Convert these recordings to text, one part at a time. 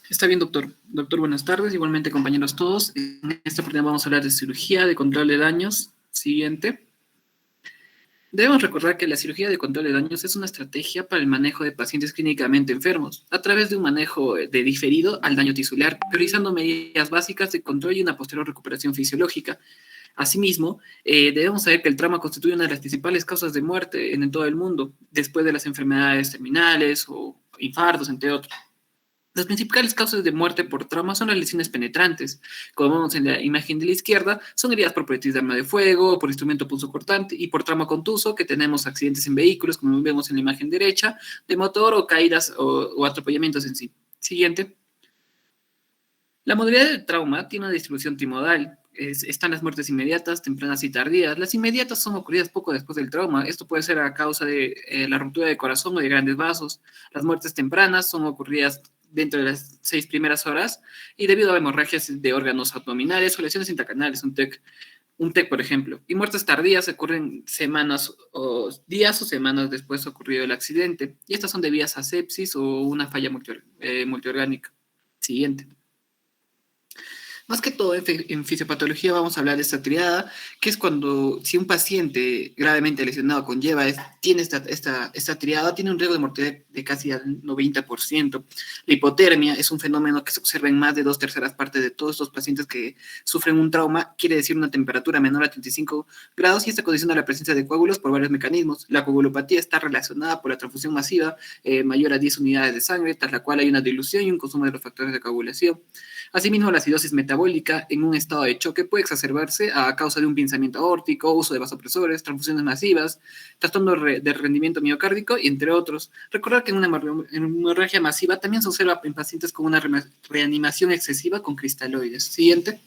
Está bien, doctor. Doctor, buenas tardes. Igualmente, compañeros todos. En esta oportunidad vamos a hablar de cirugía de control de daños. Siguiente. Debemos recordar que la cirugía de control de daños es una estrategia para el manejo de pacientes clínicamente enfermos, a través de un manejo de diferido al daño tisular, priorizando medidas básicas de control y una posterior recuperación fisiológica. Asimismo, debemos saber que el trauma constituye una de las principales causas de muerte en todo el mundo, después de las enfermedades terminales o infartos, entre otros. Las principales causas de muerte por trauma son las lesiones penetrantes. Como vemos en la imagen de la izquierda, son heridas por proyectil de arma de fuego, por instrumento punzocortante y por trauma contuso, que tenemos accidentes en vehículos, como vemos en la imagen derecha, de motor o caídas o atropellamientos en sí. Siguiente. La modalidad del trauma tiene una distribución trimodal. Están las muertes inmediatas, tempranas y tardías. Las inmediatas son ocurridas poco después del trauma. Esto puede ser a causa de la ruptura de corazón o de grandes vasos. Las muertes tempranas son ocurridas dentro de las 6 primeras horas y debido a hemorragias de órganos abdominales o lesiones intracanales, un TEC, por ejemplo. Y muertes tardías ocurren semanas o días o semanas después de ocurrido el accidente. Y estas son debidas a sepsis o una falla multiorgánica. Siguiente. Más que todo en fisiopatología vamos a hablar de esta triada, que es cuando si un paciente gravemente lesionado tiene esta triada, tiene un riesgo de mortalidad de casi al 90%. La hipotermia es un fenómeno que se observa en más de 2/3 partes de todos estos pacientes que sufren un trauma, quiere decir una temperatura menor a 35 grados, y esta condiciona la presencia de coágulos por varios mecanismos. La coagulopatía está relacionada por la transfusión masiva mayor a 10 unidades de sangre, tras la cual hay una dilución y un consumo de los factores de coagulación. Asimismo, la acidosis metabólica en un estado de choque puede exacerbarse a causa de un pinzamiento aórtico, uso de vasopresores, transfusiones masivas, trastorno de rendimiento miocárdico y entre otros. Recordar que en una hemorragia masiva también se observa en pacientes con una reanimación excesiva con cristaloides. Siguiente.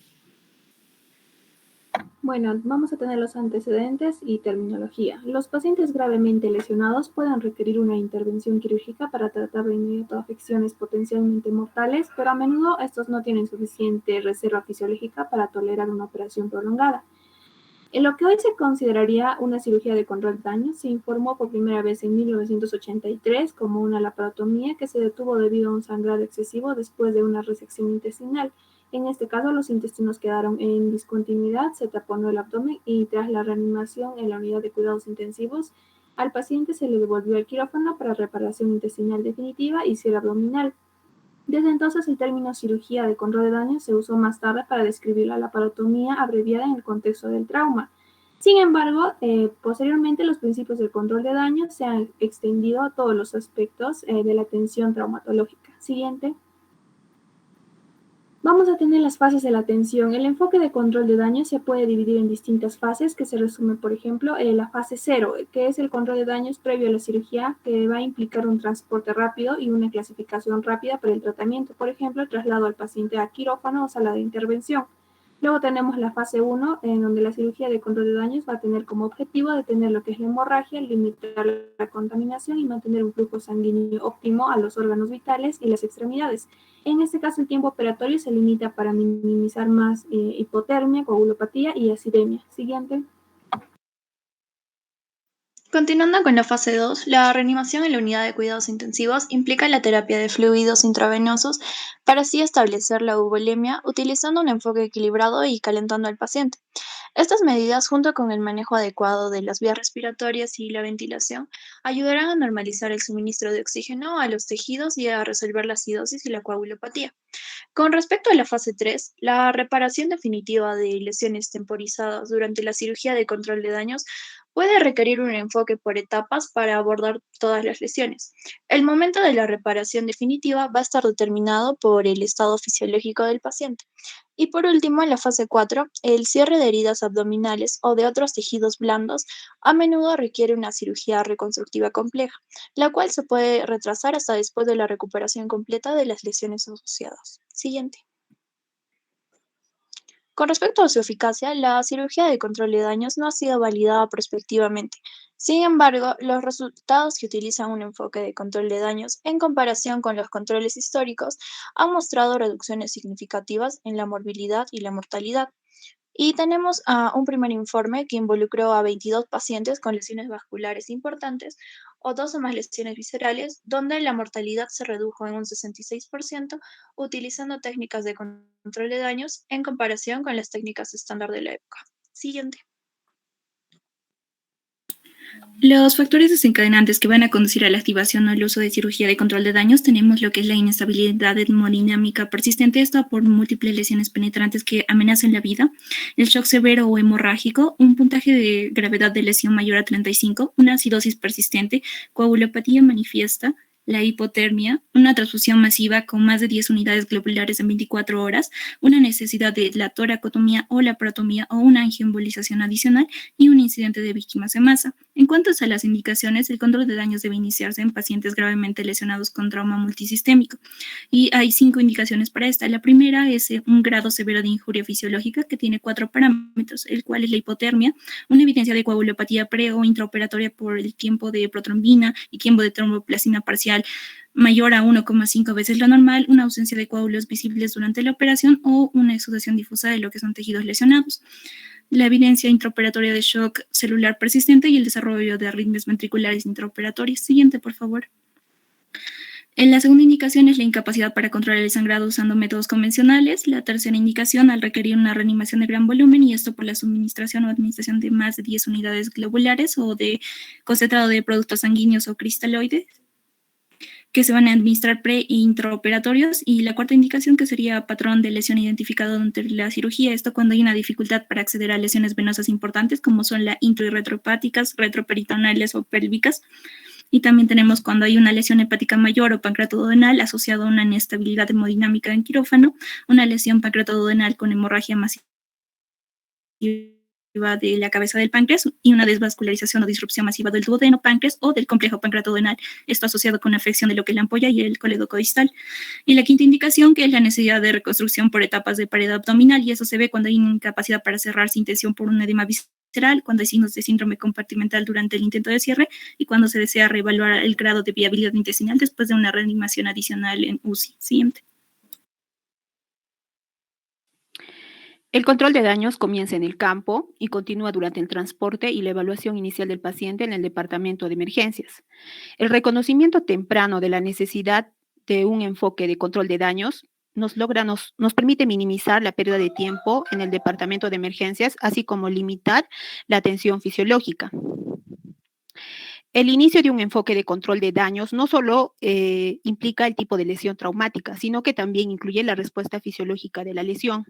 Bueno, vamos a tener los antecedentes y terminología. Los pacientes gravemente lesionados pueden requerir una intervención quirúrgica para tratar de inmediato afecciones potencialmente mortales, pero a menudo estos no tienen suficiente reserva fisiológica para tolerar una operación prolongada. En lo que hoy se consideraría una cirugía de control de daños, se informó por primera vez en 1983 como una laparotomía que se detuvo debido a un sangrado excesivo después de una resección intestinal. En este caso, los intestinos quedaron en discontinuidad, se taponó el abdomen y tras la reanimación en la unidad de cuidados intensivos, al paciente se le devolvió al quirófano para reparación intestinal definitiva y cierre abdominal. Desde entonces, el término cirugía de control de daños se usó más tarde para describir la laparotomía abreviada en el contexto del trauma. Sin embargo, posteriormente los principios del control de daños se han extendido a todos los aspectos de la atención traumatológica. Siguiente. Vamos a tener las fases de la atención. El enfoque de control de daños se puede dividir en distintas fases, que se resume, por ejemplo, en la fase 0, que es el control de daños previo a la cirugía, que va a implicar un transporte rápido y una clasificación rápida para el tratamiento, por ejemplo, el traslado al paciente a quirófano o sala de intervención. Luego tenemos la fase 1, en donde la cirugía de control de daños va a tener como objetivo detener lo que es la hemorragia, limitar la contaminación y mantener un flujo sanguíneo óptimo a los órganos vitales y las extremidades. En este caso, el tiempo operatorio se limita para minimizar más hipotermia, coagulopatía y acidemia. Siguiente. Continuando con la fase 2, la reanimación en la unidad de cuidados intensivos implica la terapia de fluidos intravenosos para así establecer la euvolemia utilizando un enfoque equilibrado y calentando al paciente. Estas medidas, junto con el manejo adecuado de las vías respiratorias y la ventilación, ayudarán a normalizar el suministro de oxígeno a los tejidos y a resolver la acidosis y la coagulopatía. Con respecto a la fase 3, la reparación definitiva de lesiones temporizadas durante la cirugía de control de daños puede requerir un enfoque por etapas para abordar todas las lesiones. El momento de la reparación definitiva va a estar determinado por el estado fisiológico del paciente. Y por último, en la fase 4, el cierre de heridas abdominales o de otros tejidos blandos a menudo requiere una cirugía reconstructiva compleja, la cual se puede retrasar hasta después de la recuperación completa de las lesiones asociadas. Siguiente. Con respecto a su eficacia, la cirugía de control de daños no ha sido validada prospectivamente. Sin embargo, los resultados que utilizan un enfoque de control de daños en comparación con los controles históricos han mostrado reducciones significativas en la morbilidad y la mortalidad. Y tenemos un primer informe que involucró a 22 pacientes con lesiones vasculares importantes o 2 o más lesiones viscerales, donde la mortalidad se redujo en un 66% utilizando técnicas de control de daños en comparación con las técnicas estándar de la época. Siguiente. Los factores desencadenantes que van a conducir a la activación o el uso de cirugía de control de daños tenemos lo que es la inestabilidad hemodinámica persistente, esto por múltiples lesiones penetrantes que amenazan la vida, el shock severo o hemorrágico, un puntaje de gravedad de lesión mayor a 35, una acidosis persistente, coagulopatía manifiesta, la hipotermia, una transfusión masiva con más de 10 unidades globulares en 24 horas, una necesidad de la toracotomía o laparotomía o una angioembolización adicional y un incidente de víctimas en masa. En cuanto a las indicaciones, el control de daños debe iniciarse en pacientes gravemente lesionados con trauma multisistémico. Y hay 5 indicaciones para esta. La primera es un grado severo de injuria fisiológica que tiene 4 parámetros, el cual es la hipotermia, una evidencia de coagulopatía pre o intraoperatoria por el tiempo de protrombina y tiempo de tromboplastina parcial mayor a 1,5 veces lo normal, una ausencia de coágulos visibles durante la operación o una exudación difusa de lo que son tejidos lesionados. La evidencia intraoperatoria de shock celular persistente y el desarrollo de arritmias ventriculares intraoperatorias. Siguiente, por favor. La segunda indicación es la incapacidad para controlar el sangrado usando métodos convencionales. La tercera indicación al requerir una reanimación de gran volumen y esto por la suministración o administración de más de 10 unidades globulares o de concentrado de productos sanguíneos o cristaloides que se van a administrar pre e intraoperatorios, y la cuarta indicación que sería patrón de lesión identificado durante la cirugía, esto cuando hay una dificultad para acceder a lesiones venosas importantes como son la intro y retropáticas, retroperitonales o pélvicas, y también tenemos cuando hay una lesión hepática mayor o pancreatoduodenal asociado a una inestabilidad hemodinámica en quirófano, una lesión pancreatoduodenal con hemorragia masiva de la cabeza del páncreas y una desvascularización o disrupción masiva del duodeno, páncreas o del complejo pancreatoduodenal, esto asociado con una afección de lo que es la ampolla y el coledocodistal. Y la quinta indicación, que es la necesidad de reconstrucción por etapas de pared abdominal, y eso se ve cuando hay incapacidad para cerrar sin tensión por un edema visceral, cuando hay signos de síndrome compartimental durante el intento de cierre y cuando se desea reevaluar el grado de viabilidad intestinal después de una reanimación adicional en UCI. Siguiente. El control de daños comienza en el campo y continúa durante el transporte y la evaluación inicial del paciente en el departamento de emergencias. El reconocimiento temprano de la necesidad de un enfoque de control de daños nos permite minimizar la pérdida de tiempo en el departamento de emergencias, así como limitar la atención fisiológica. El inicio de un enfoque de control de daños no solo implica el tipo de lesión traumática, sino que también incluye la respuesta fisiológica de la lesión.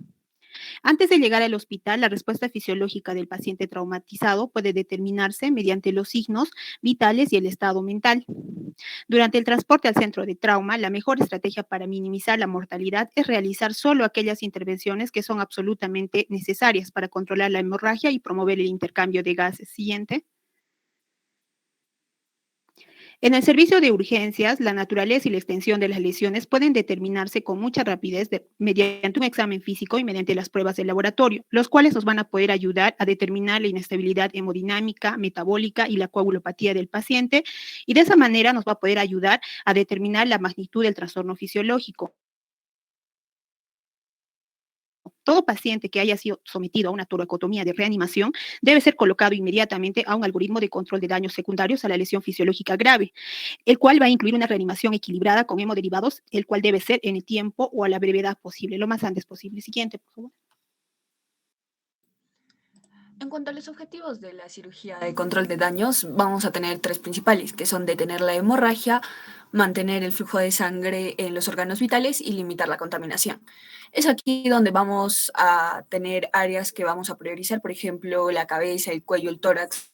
Antes de llegar al hospital, la respuesta fisiológica del paciente traumatizado puede determinarse mediante los signos vitales y el estado mental. Durante el transporte al centro de trauma, la mejor estrategia para minimizar la mortalidad es realizar solo aquellas intervenciones que son absolutamente necesarias para controlar la hemorragia y promover el intercambio de gases. Siguiente. En el servicio de urgencias, la naturaleza y la extensión de las lesiones pueden determinarse con mucha rapidez mediante un examen físico y mediante las pruebas de laboratorio, los cuales nos van a poder ayudar a determinar la inestabilidad hemodinámica, metabólica y la coagulopatía del paciente, y de esa manera nos va a poder ayudar a determinar la magnitud del trastorno fisiológico. Todo paciente que haya sido sometido a una toracotomía de reanimación debe ser colocado inmediatamente a un algoritmo de control de daños secundarios a la lesión fisiológica grave, el cual va a incluir una reanimación equilibrada con hemoderivados, el cual debe ser en el tiempo o a la brevedad posible, lo más antes posible. Siguiente, por favor. En cuanto a los objetivos de la cirugía de control de daños, vamos a tener 3 principales, que son detener la hemorragia, mantener el flujo de sangre en los órganos vitales y limitar la contaminación. Es aquí donde vamos a tener áreas que vamos a priorizar, por ejemplo, la cabeza, el cuello, el tórax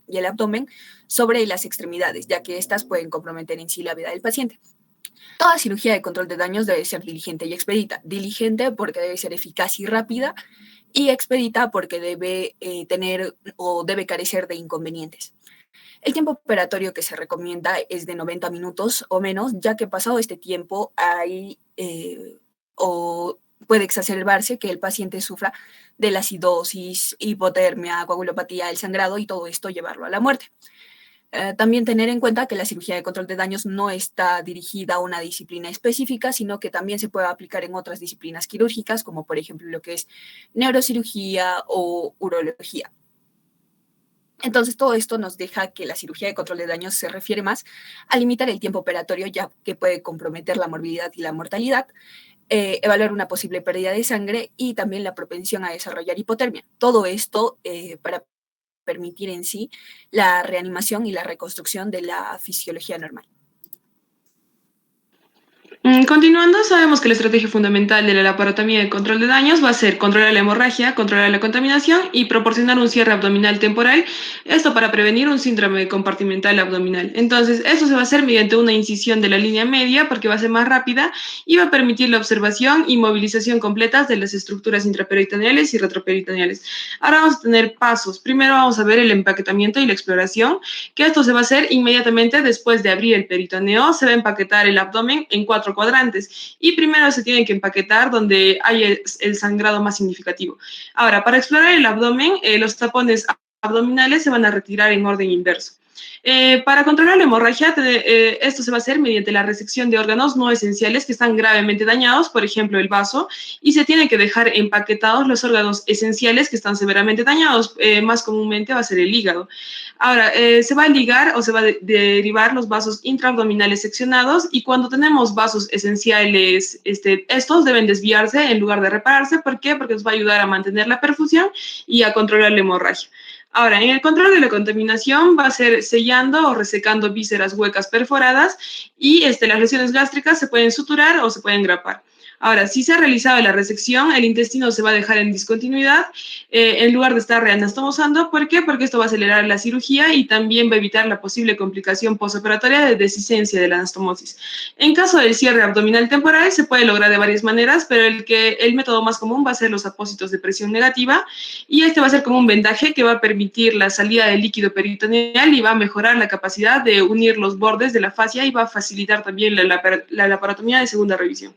y el abdomen, sobre las extremidades, ya que estas pueden comprometer en sí la vida del paciente. Toda cirugía de control de daños debe ser diligente y expedita. Diligente porque debe ser eficaz y rápida, y expedita porque debe tener o debe carecer de inconvenientes. El tiempo operatorio que se recomienda es de 90 minutos o menos, ya que pasado este tiempo hay o puede exacerbarse que el paciente sufra de la acidosis, hipotermia, coagulopatía, el sangrado y todo esto llevarlo a la muerte. También tener en cuenta que la cirugía de control de daños no está dirigida a una disciplina específica, sino que también se puede aplicar en otras disciplinas quirúrgicas, como por ejemplo lo que es neurocirugía o urología. Entonces, todo esto nos deja que la cirugía de control de daños se refiere más a limitar el tiempo operatorio, ya que puede comprometer la morbilidad y la mortalidad, evaluar una posible pérdida de sangre y también la propensión a desarrollar hipotermia. Todo esto para permitir en sí la reanimación y la reconstrucción de la fisiología normal. Continuando, sabemos que la estrategia fundamental de la laparotomía de control de daños va a ser controlar la hemorragia, controlar la contaminación y proporcionar un cierre abdominal temporal, esto para prevenir un síndrome compartimental abdominal. Entonces, esto se va a hacer mediante una incisión de la línea media porque va a ser más rápida y va a permitir la observación y movilización completas de las estructuras intraperitoneales y retroperitoneales. Ahora vamos a tener pasos. Primero vamos a ver el empaquetamiento y la exploración, que esto se va a hacer inmediatamente después de abrir el peritoneo. Se va a empaquetar el abdomen en 4 cuadrantes y primero se tienen que empaquetar donde hay el sangrado más significativo. Ahora, para explorar el abdomen, los tapones abdominales se van a retirar en orden inverso. Para controlar la hemorragia, esto se va a hacer mediante la resección de órganos no esenciales que están gravemente dañados, por ejemplo, el vaso, y se tienen que dejar empaquetados los órganos esenciales que están severamente dañados. Más comúnmente va a ser el hígado. Ahora, se va a ligar o se va a derivar los vasos intraabdominales seccionados, y cuando tenemos vasos esenciales, estos deben desviarse en lugar de repararse. ¿Por qué? Porque nos va a ayudar a mantener la perfusión y a controlar la hemorragia. Ahora, en el control de la contaminación va a ser sellando o resecando vísceras huecas perforadas, y las lesiones gástricas se pueden suturar o se pueden grapar. Ahora, si se ha realizado la resección, el intestino se va a dejar en discontinuidad en lugar de estar reanastomosando. ¿Por qué? Porque esto va a acelerar la cirugía y también va a evitar la posible complicación postoperatoria de descisencia de la anastomosis. En caso del cierre abdominal temporal, se puede lograr de varias maneras, pero el método más común va a ser los apósitos de presión negativa, y va a ser como un vendaje que va a permitir la salida del líquido peritoneal y va a mejorar la capacidad de unir los bordes de la fascia y va a facilitar también la laparotomía de segunda revisión.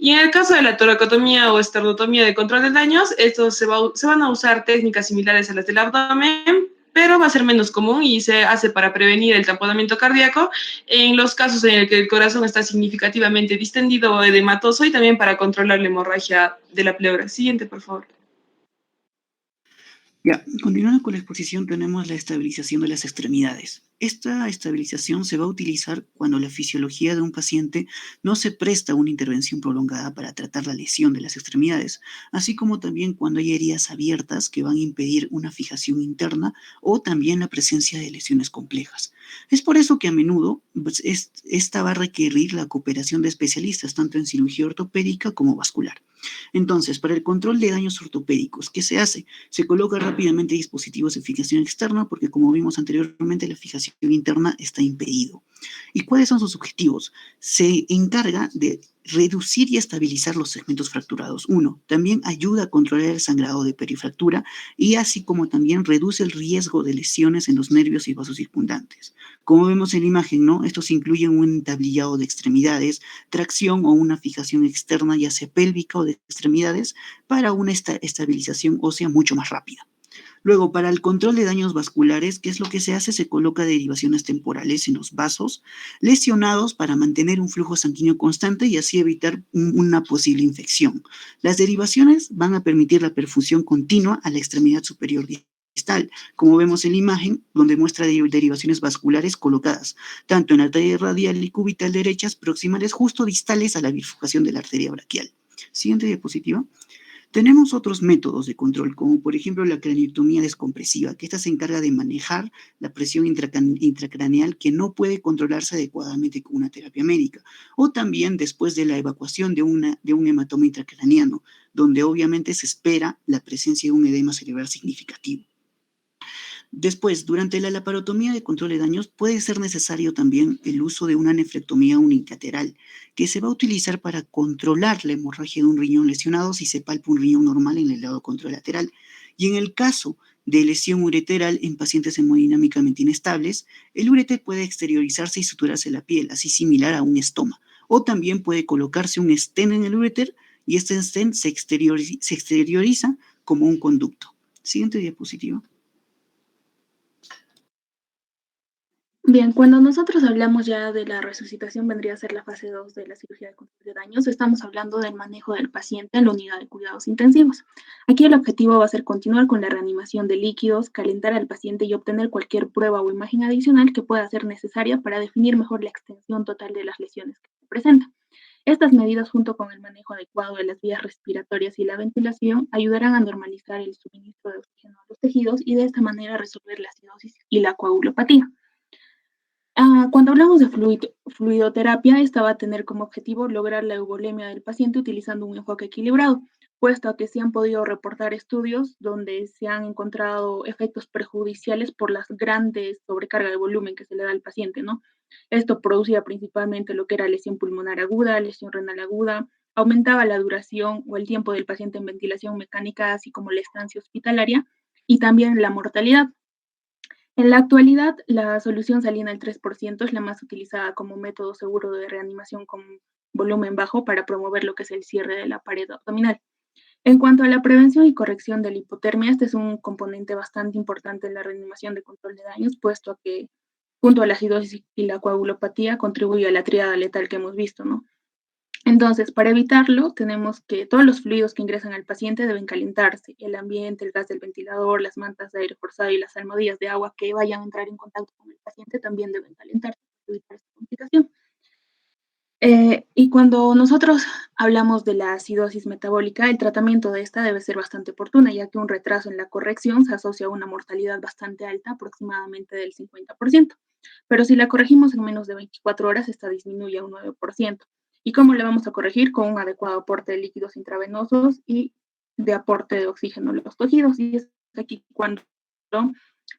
Y en el caso de la toracotomía o esternotomía de control de daños, se van a usar técnicas similares a las del abdomen, pero va a ser menos común y se hace para prevenir el tamponamiento cardíaco en los casos en el que el corazón está significativamente distendido o edematoso, y también para controlar la hemorragia de la pleura. Siguiente, por favor. Ya, continuando con la exposición, tenemos la estabilización de las extremidades. Esta estabilización se va a utilizar cuando la fisiología de un paciente no se presta a una intervención prolongada para tratar la lesión de las extremidades, así como también cuando hay heridas abiertas que van a impedir una fijación interna o también la presencia de lesiones complejas. Es por eso que a menudo esta va a requerir la cooperación de especialistas, tanto en cirugía ortopédica como vascular. Entonces, para el control de daños ortopédicos, ¿qué se hace? Se coloca rápidamente dispositivos de fijación externa porque, como vimos anteriormente, la fijación interna está impedido. ¿Y cuáles son sus objetivos? Se encarga de reducir y estabilizar los segmentos fracturados. 1. También ayuda a controlar el sangrado de perifractura y así como también reduce el riesgo de lesiones en los nervios y vasos circundantes. Como vemos en la imagen, ¿no? Estos incluyen un entablillado de extremidades, tracción o una fijación externa, ya sea pélvica o de extremidades, para una estabilización ósea mucho más rápida. Luego, para el control de daños vasculares, ¿qué es lo que se hace? Se coloca derivaciones temporales en los vasos lesionados para mantener un flujo sanguíneo constante y así evitar una posible infección. Las derivaciones van a permitir la perfusión continua a la extremidad superior distal, como vemos en la imagen, donde muestra derivaciones vasculares colocadas tanto en la arteria radial y cubital derechas proximales, justo distales a la bifurcación de la arteria braquial. Siguiente diapositiva. Tenemos otros métodos de control, como por ejemplo la craneotomía descompresiva, que esta se encarga de manejar la presión intracraneal que no puede controlarse adecuadamente con una terapia médica, o también después de la evacuación de un hematoma intracraneano, donde obviamente se espera la presencia de un edema cerebral significativo. Después, durante la laparotomía de control de daños, puede ser necesario también el uso de una nefrectomía unilateral, que se va a utilizar para controlar la hemorragia de un riñón lesionado si se palpa un riñón normal en el lado contralateral. Y en el caso de lesión ureteral en pacientes hemodinámicamente inestables, el ureter puede exteriorizarse y suturarse la piel, así similar a un estoma. O también puede colocarse un stent en el ureter y este stent se exterioriza como un conducto. Siguiente diapositiva. Bien, cuando nosotros hablamos ya de la resucitación, vendría a ser la fase 2 de la cirugía de control de daños, estamos hablando del manejo del paciente en la unidad de cuidados intensivos. Aquí el objetivo va a ser continuar con la reanimación de líquidos, calentar al paciente y obtener cualquier prueba o imagen adicional que pueda ser necesaria para definir mejor la extensión total de las lesiones que se presentan. Estas medidas, junto con el manejo adecuado de las vías respiratorias y la ventilación, ayudarán a normalizar el suministro de oxígeno a los tejidos y de esta manera resolver la acidosis y la coagulopatía. Cuando hablamos de fluidoterapia, esta va a tener como objetivo lograr la euvolemia del paciente utilizando un enfoque equilibrado, puesto que se han podido reportar estudios donde se han encontrado efectos perjudiciales por las grandes sobrecarga de volumen que se le da al paciente, ¿no? Esto producía principalmente lo que era lesión pulmonar aguda, lesión renal aguda, aumentaba la duración o el tiempo del paciente en ventilación mecánica, así como la estancia hospitalaria y también la mortalidad. En la actualidad, la solución salina al 3% es la más utilizada como método seguro de reanimación con volumen bajo para promover lo que es el cierre de la pared abdominal. En cuanto a la prevención y corrección de la hipotermia, este es un componente bastante importante en la reanimación de control de daños, puesto que junto a la acidosis y la coagulopatía contribuye a la tríada letal que hemos visto, ¿no? Entonces, para evitarlo, tenemos que todos los fluidos que ingresan al paciente deben calentarse. El ambiente, el gas del ventilador, las mantas de aire forzado y las almohadillas de agua que vayan a entrar en contacto con el paciente también deben calentarse para evitar esta complicación. Y cuando nosotros hablamos de la acidosis metabólica, el tratamiento de esta debe ser bastante oportuna, ya que un retraso en la corrección se asocia a una mortalidad bastante alta, aproximadamente del 50%. Pero si la corregimos en menos de 24 horas, esta disminuye a un 9%. ¿Y cómo la vamos a corregir? Con un adecuado aporte de líquidos intravenosos y de aporte de oxígeno a los tejidos. Y es aquí cuando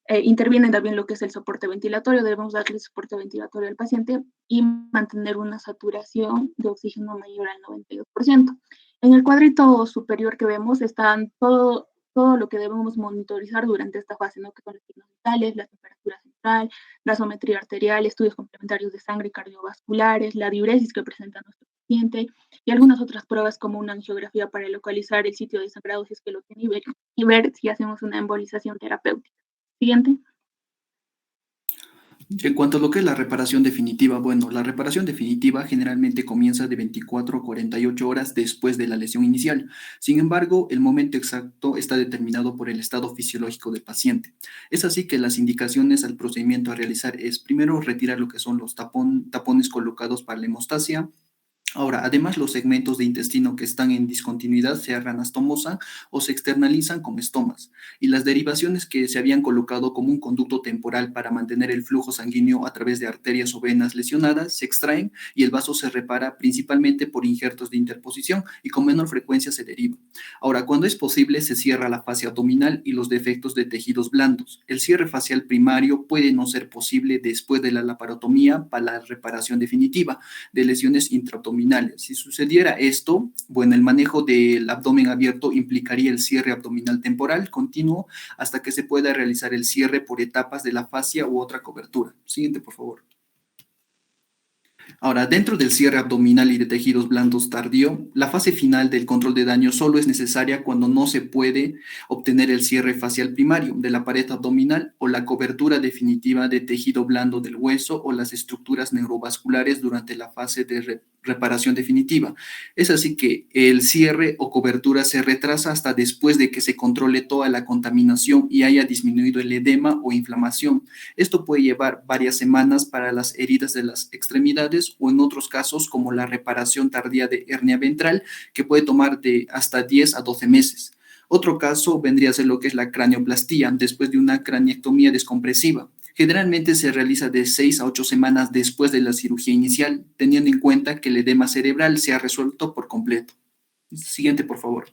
interviene también lo que es el soporte ventilatorio. Debemos darle soporte ventilatorio al paciente y mantener una saturación de oxígeno mayor al 92%. En el cuadrito superior que vemos están todo lo que debemos monitorizar durante esta fase, ¿no? Que son los signos vitales, la temperatura central, gasometría arterial, estudios complementarios de sangre y cardiovasculares, la diuresis que presenta nuestro paciente y algunas otras pruebas como una angiografía para localizar el sitio de sangrado si es que lo tiene y ver si hacemos una embolización terapéutica. Siguiente. En cuanto a lo que es la reparación definitiva, bueno, la reparación definitiva generalmente comienza de 24 a 48 horas después de la lesión inicial. Sin embargo, el momento exacto está determinado por el estado fisiológico del paciente. Es así que las indicaciones al procedimiento a realizar es primero retirar lo que son los tapones colocados para la hemostasia. Ahora, además, los segmentos de intestino que están en discontinuidad se anastomosan o se externalizan como estomas, y las derivaciones que se habían colocado como un conducto temporal para mantener el flujo sanguíneo a través de arterias o venas lesionadas se extraen y el vaso se repara principalmente por injertos de interposición y con menor frecuencia se deriva. Ahora, cuando es posible, se cierra la fascia abdominal y los defectos de tejidos blandos. El cierre facial primario puede no ser posible después de la laparotomía para la reparación definitiva de lesiones intraabdominales. Si sucediera esto, bueno, el manejo del abdomen abierto implicaría el cierre abdominal temporal continuo hasta que se pueda realizar el cierre por etapas de la fascia u otra cobertura. Siguiente, por favor. Ahora, dentro del cierre abdominal y de tejidos blandos tardío, la fase final del control de daño solo es necesaria cuando no se puede obtener el cierre facial primario de la pared abdominal o la cobertura definitiva de tejido blando del hueso o las estructuras neurovasculares durante la fase de reparación definitiva. Es así que el cierre o cobertura se retrasa hasta después de que se controle toda la contaminación y haya disminuido el edema o inflamación. Esto puede llevar varias semanas para las heridas de las extremidades o en otros casos como la reparación tardía de hernia ventral que puede tomar de hasta 10 a 12 meses. Otro caso vendría a ser lo que es la cranioplastía después de una craniectomía descompresiva. Generalmente se realiza de 6 a 8 semanas después de la cirugía inicial, teniendo en cuenta que el edema cerebral se ha resuelto por completo. Siguiente, por favor.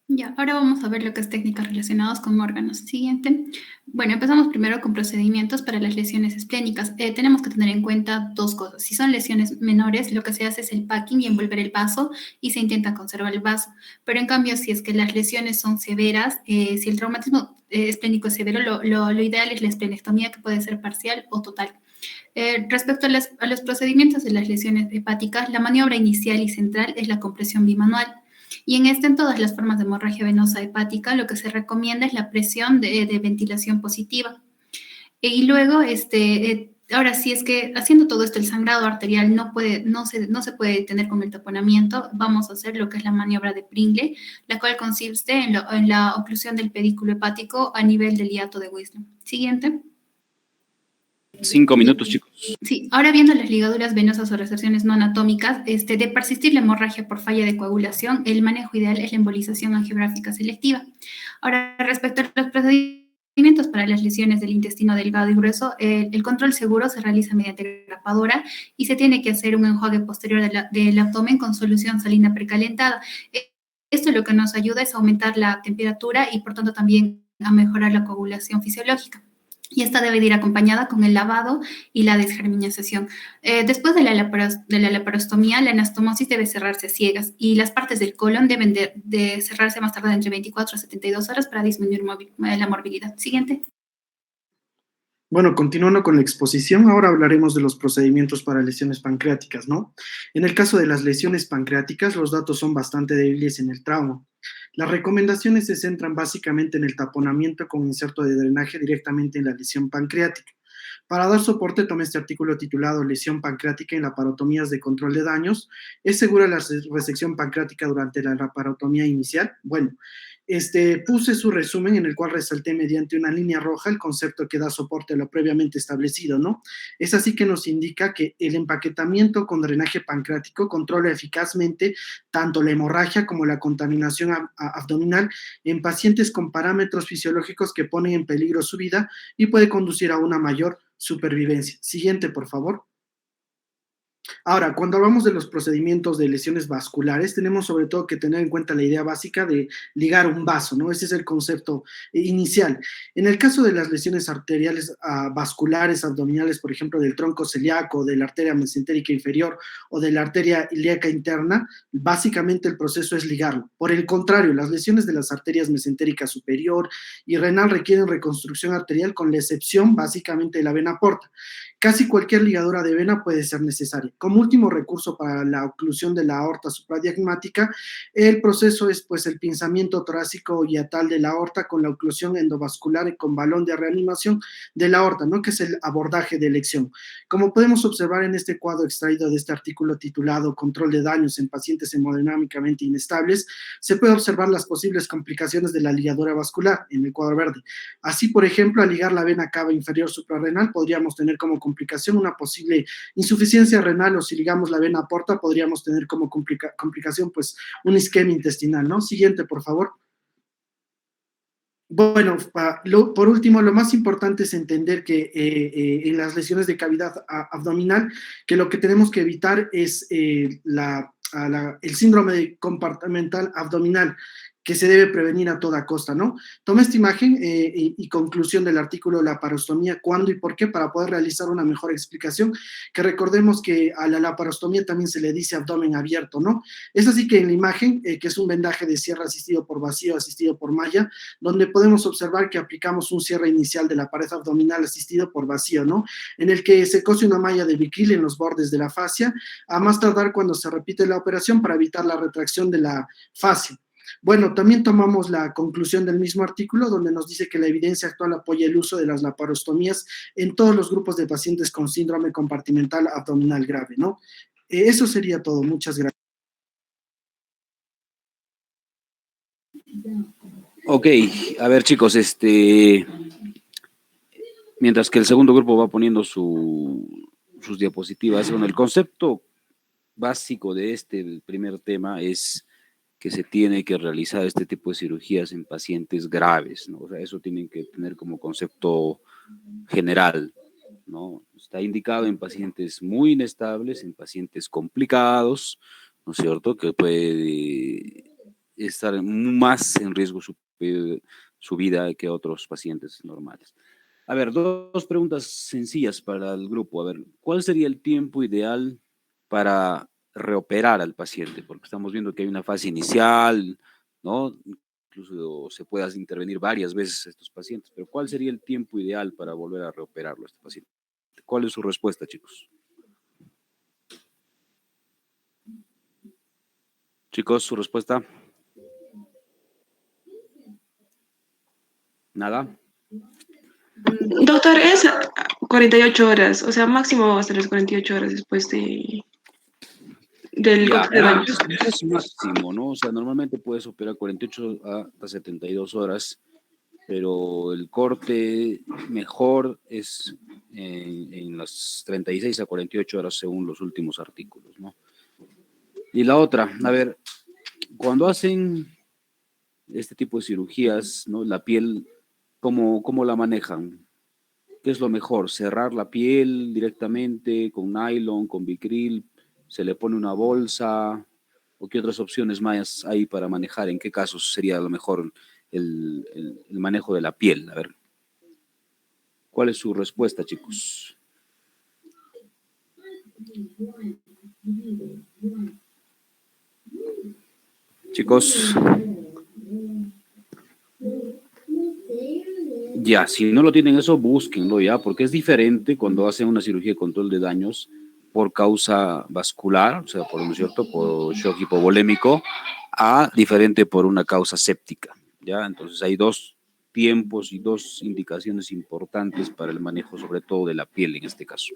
Ya, ahora vamos a ver lo que es técnicas relacionadas con órganos. Siguiente. Bueno, empezamos primero con procedimientos para las lesiones esplénicas. Tenemos que tener en cuenta dos cosas. Si son lesiones menores, lo que se hace es el packing y envolver el vaso y se intenta conservar el vaso. Pero en cambio, si es que las lesiones son severas, si el traumatismo esplénico es severo, lo ideal es la esplenectomía, que puede ser parcial o total. Respecto a los procedimientos de las lesiones hepáticas, la maniobra inicial y central es la compresión bimanual. Y en todas las formas de hemorragia venosa hepática, lo que se recomienda es la presión de ventilación positiva. Y luego, ahora sí es que haciendo todo esto, el sangrado arterial no se puede detener con el taponamiento. Vamos a hacer lo que es la maniobra de Pringle, la cual consiste en la oclusión del pedículo hepático a nivel del hiato de Wisdom. Siguiente. 5 minutos, chicos. Sí, ahora viendo las ligaduras venosas o resorciones no anatómicas, de persistir la hemorragia por falla de coagulación, el manejo ideal es la embolización angiográfica selectiva. Ahora, respecto a los procedimientos para las lesiones del intestino delgado y grueso, el control seguro se realiza mediante grapadora y se tiene que hacer un enjuague posterior del abdomen con solución salina precalentada. Esto lo que nos ayuda es a aumentar la temperatura y, por tanto, también a mejorar la coagulación fisiológica. Y esta debe de ir acompañada con el lavado y la desgerminación. Después de la laparostomía, la anastomosis debe cerrarse a ciegas y las partes del colon deben de cerrarse más tarde entre 24 a 72 horas para disminuir la morbilidad. Siguiente. Bueno, continuando con la exposición, ahora hablaremos de los procedimientos para lesiones pancreáticas, ¿no? En el caso de las lesiones pancreáticas, los datos son bastante débiles en el trauma. Las recomendaciones se centran básicamente en el taponamiento con inserto de drenaje directamente en la lesión pancreática. Para dar soporte, tome este artículo titulado Lesión pancreática en laparotomías de control de daños. ¿Es segura la resección pancreática durante la laparotomía inicial? Bueno, puse su resumen en el cual resalté mediante una línea roja el concepto que da soporte a lo previamente establecido, ¿no? Es así que nos indica que el empaquetamiento con drenaje pancreático controla eficazmente tanto la hemorragia como la contaminación abdominal en pacientes con parámetros fisiológicos que ponen en peligro su vida y puede conducir a una mayor supervivencia. Siguiente, por favor. Ahora, cuando hablamos de los procedimientos de lesiones vasculares, tenemos sobre todo que tener en cuenta la idea básica de ligar un vaso, ¿no? Ese es el concepto inicial. En el caso de las lesiones arteriales vasculares abdominales, por ejemplo, del tronco celíaco, de la arteria mesentérica inferior o de la arteria ilíaca interna, básicamente el proceso es ligarlo. Por el contrario, las lesiones de las arterias mesentérica superior y renal requieren reconstrucción arterial con la excepción básicamente de la vena porta. Casi cualquier ligadura de vena puede ser necesaria. Como último recurso para la oclusión de la aorta supradiagmática, el proceso es pues el pinzamiento torácico hiatal de la aorta con la oclusión endovascular y con balón de reanimación de la aorta, ¿no? Que es el abordaje de elección. Como podemos observar en este cuadro extraído de este artículo titulado Control de daños en pacientes hemodinámicamente inestables, se puede observar las posibles complicaciones de la ligadura vascular en el cuadro verde. Así, por ejemplo, al ligar la vena cava inferior suprarrenal podríamos tener como complicación una posible insuficiencia renal, o si ligamos la vena porta podríamos tener como complicación pues un isquemia intestinal, ¿no? Siguiente, por favor. Bueno, por último, lo más importante es entender que en las lesiones de cavidad abdominal, que lo que tenemos que evitar es el síndrome compartimental abdominal, que se debe prevenir a toda costa, ¿no? Toma esta imagen y conclusión del artículo laparostomía, cuándo y por qué, para poder realizar una mejor explicación, que recordemos que a la laparostomía también se le dice abdomen abierto, ¿no? Es así que en la imagen, que es un vendaje de cierre asistido por vacío, asistido por malla, donde podemos observar que aplicamos un cierre inicial de la pared abdominal asistido por vacío, ¿no? En el que se cose una malla de Vicryl en los bordes de la fascia, a más tardar cuando se repite la operación para evitar la retracción de la fascia. Bueno, también tomamos la conclusión del mismo artículo donde nos dice que la evidencia actual apoya el uso de las laparostomías en todos los grupos de pacientes con síndrome compartimental abdominal grave, ¿no? Eso sería todo. Muchas gracias. Ok, a ver chicos, mientras que el segundo grupo va poniendo sus diapositivas, bueno, el concepto básico de el primer tema es que se tiene que realizar este tipo de cirugías en pacientes graves, ¿no? O sea, eso tienen que tener como concepto general, ¿no? Está indicado en pacientes muy inestables, en pacientes complicados, ¿no es cierto?, que puede estar más en riesgo su vida que otros pacientes normales. A ver, dos preguntas sencillas para el grupo. A ver, ¿cuál sería el tiempo ideal para reoperar al paciente? Porque estamos viendo que hay una fase inicial, ¿no? Incluso se puede intervenir varias veces a estos pacientes, pero ¿cuál sería el tiempo ideal para volver a reoperarlo a este paciente? ¿Cuál es su respuesta, chicos? Chicos, su respuesta. ¿Nada? Doctor, es 48 horas, o sea, máximo hasta las 48 horas después del Ya, control de daños. es máximo, ¿no? O sea, normalmente puedes operar 48 hasta 72 horas, pero el corte mejor es en las 36 a 48 horas según los últimos artículos, ¿no? Y la otra, a ver, cuando hacen este tipo de cirugías, ¿no? La piel, ¿cómo la manejan? ¿Qué es lo mejor? ¿Cerrar la piel directamente con nylon, con Vicryl? ¿Se le pone una bolsa? ¿O qué otras opciones más hay para manejar? ¿En qué casos sería lo mejor el manejo de la piel? A ver, ¿cuál es su respuesta, chicos? Chicos, ya, si no lo tienen eso, búsquenlo ya, porque es diferente cuando hacen una cirugía de control de daños por causa vascular, o sea, por, ¿no es cierto?, por shock hipovolémico, a diferente por una causa séptica, ¿ya? Entonces hay dos tiempos y dos indicaciones importantes para el manejo, sobre todo de la piel en este caso.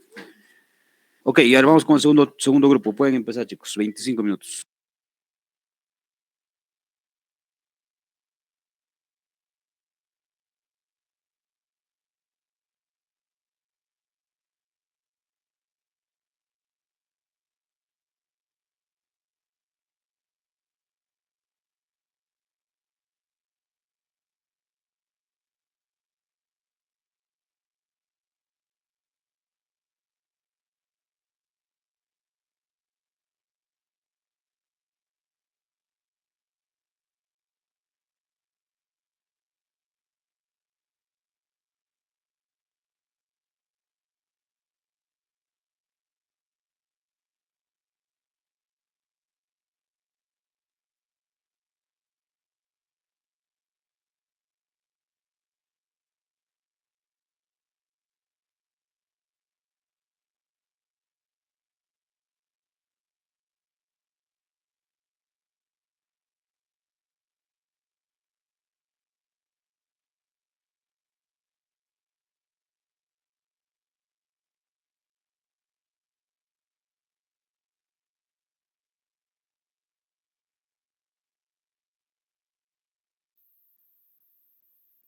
Ok, y ahora vamos con el segundo grupo. Pueden empezar, chicos, 25 minutos.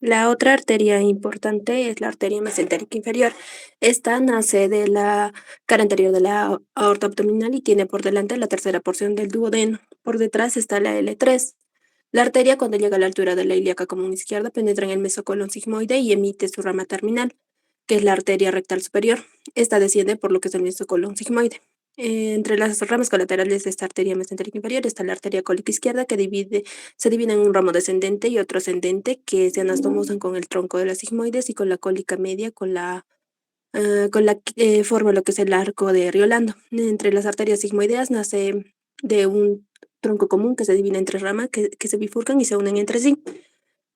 La otra arteria importante es la arteria mesentérica inferior. Esta nace de la cara anterior de la aorta abdominal y tiene por delante la tercera porción del duodeno. Por detrás está la L3. La arteria, cuando llega a la altura de la ilíaca común izquierda, penetra en el mesocolon sigmoide y emite su rama terminal, que es la arteria rectal superior. Esta desciende por lo que es el mesocolon sigmoide. Entre las ramas colaterales de esta arteria mesentérica inferior está la arteria cólica izquierda, que se divide en un ramo descendente y otro ascendente, que se anastomosan con el tronco de las sigmoides, y con la cólica media, con la que forma lo que es el arco de Riolando. Entre las arterias sigmoideas nace de un tronco común que se divide en tres ramas que se bifurcan y se unen entre sí.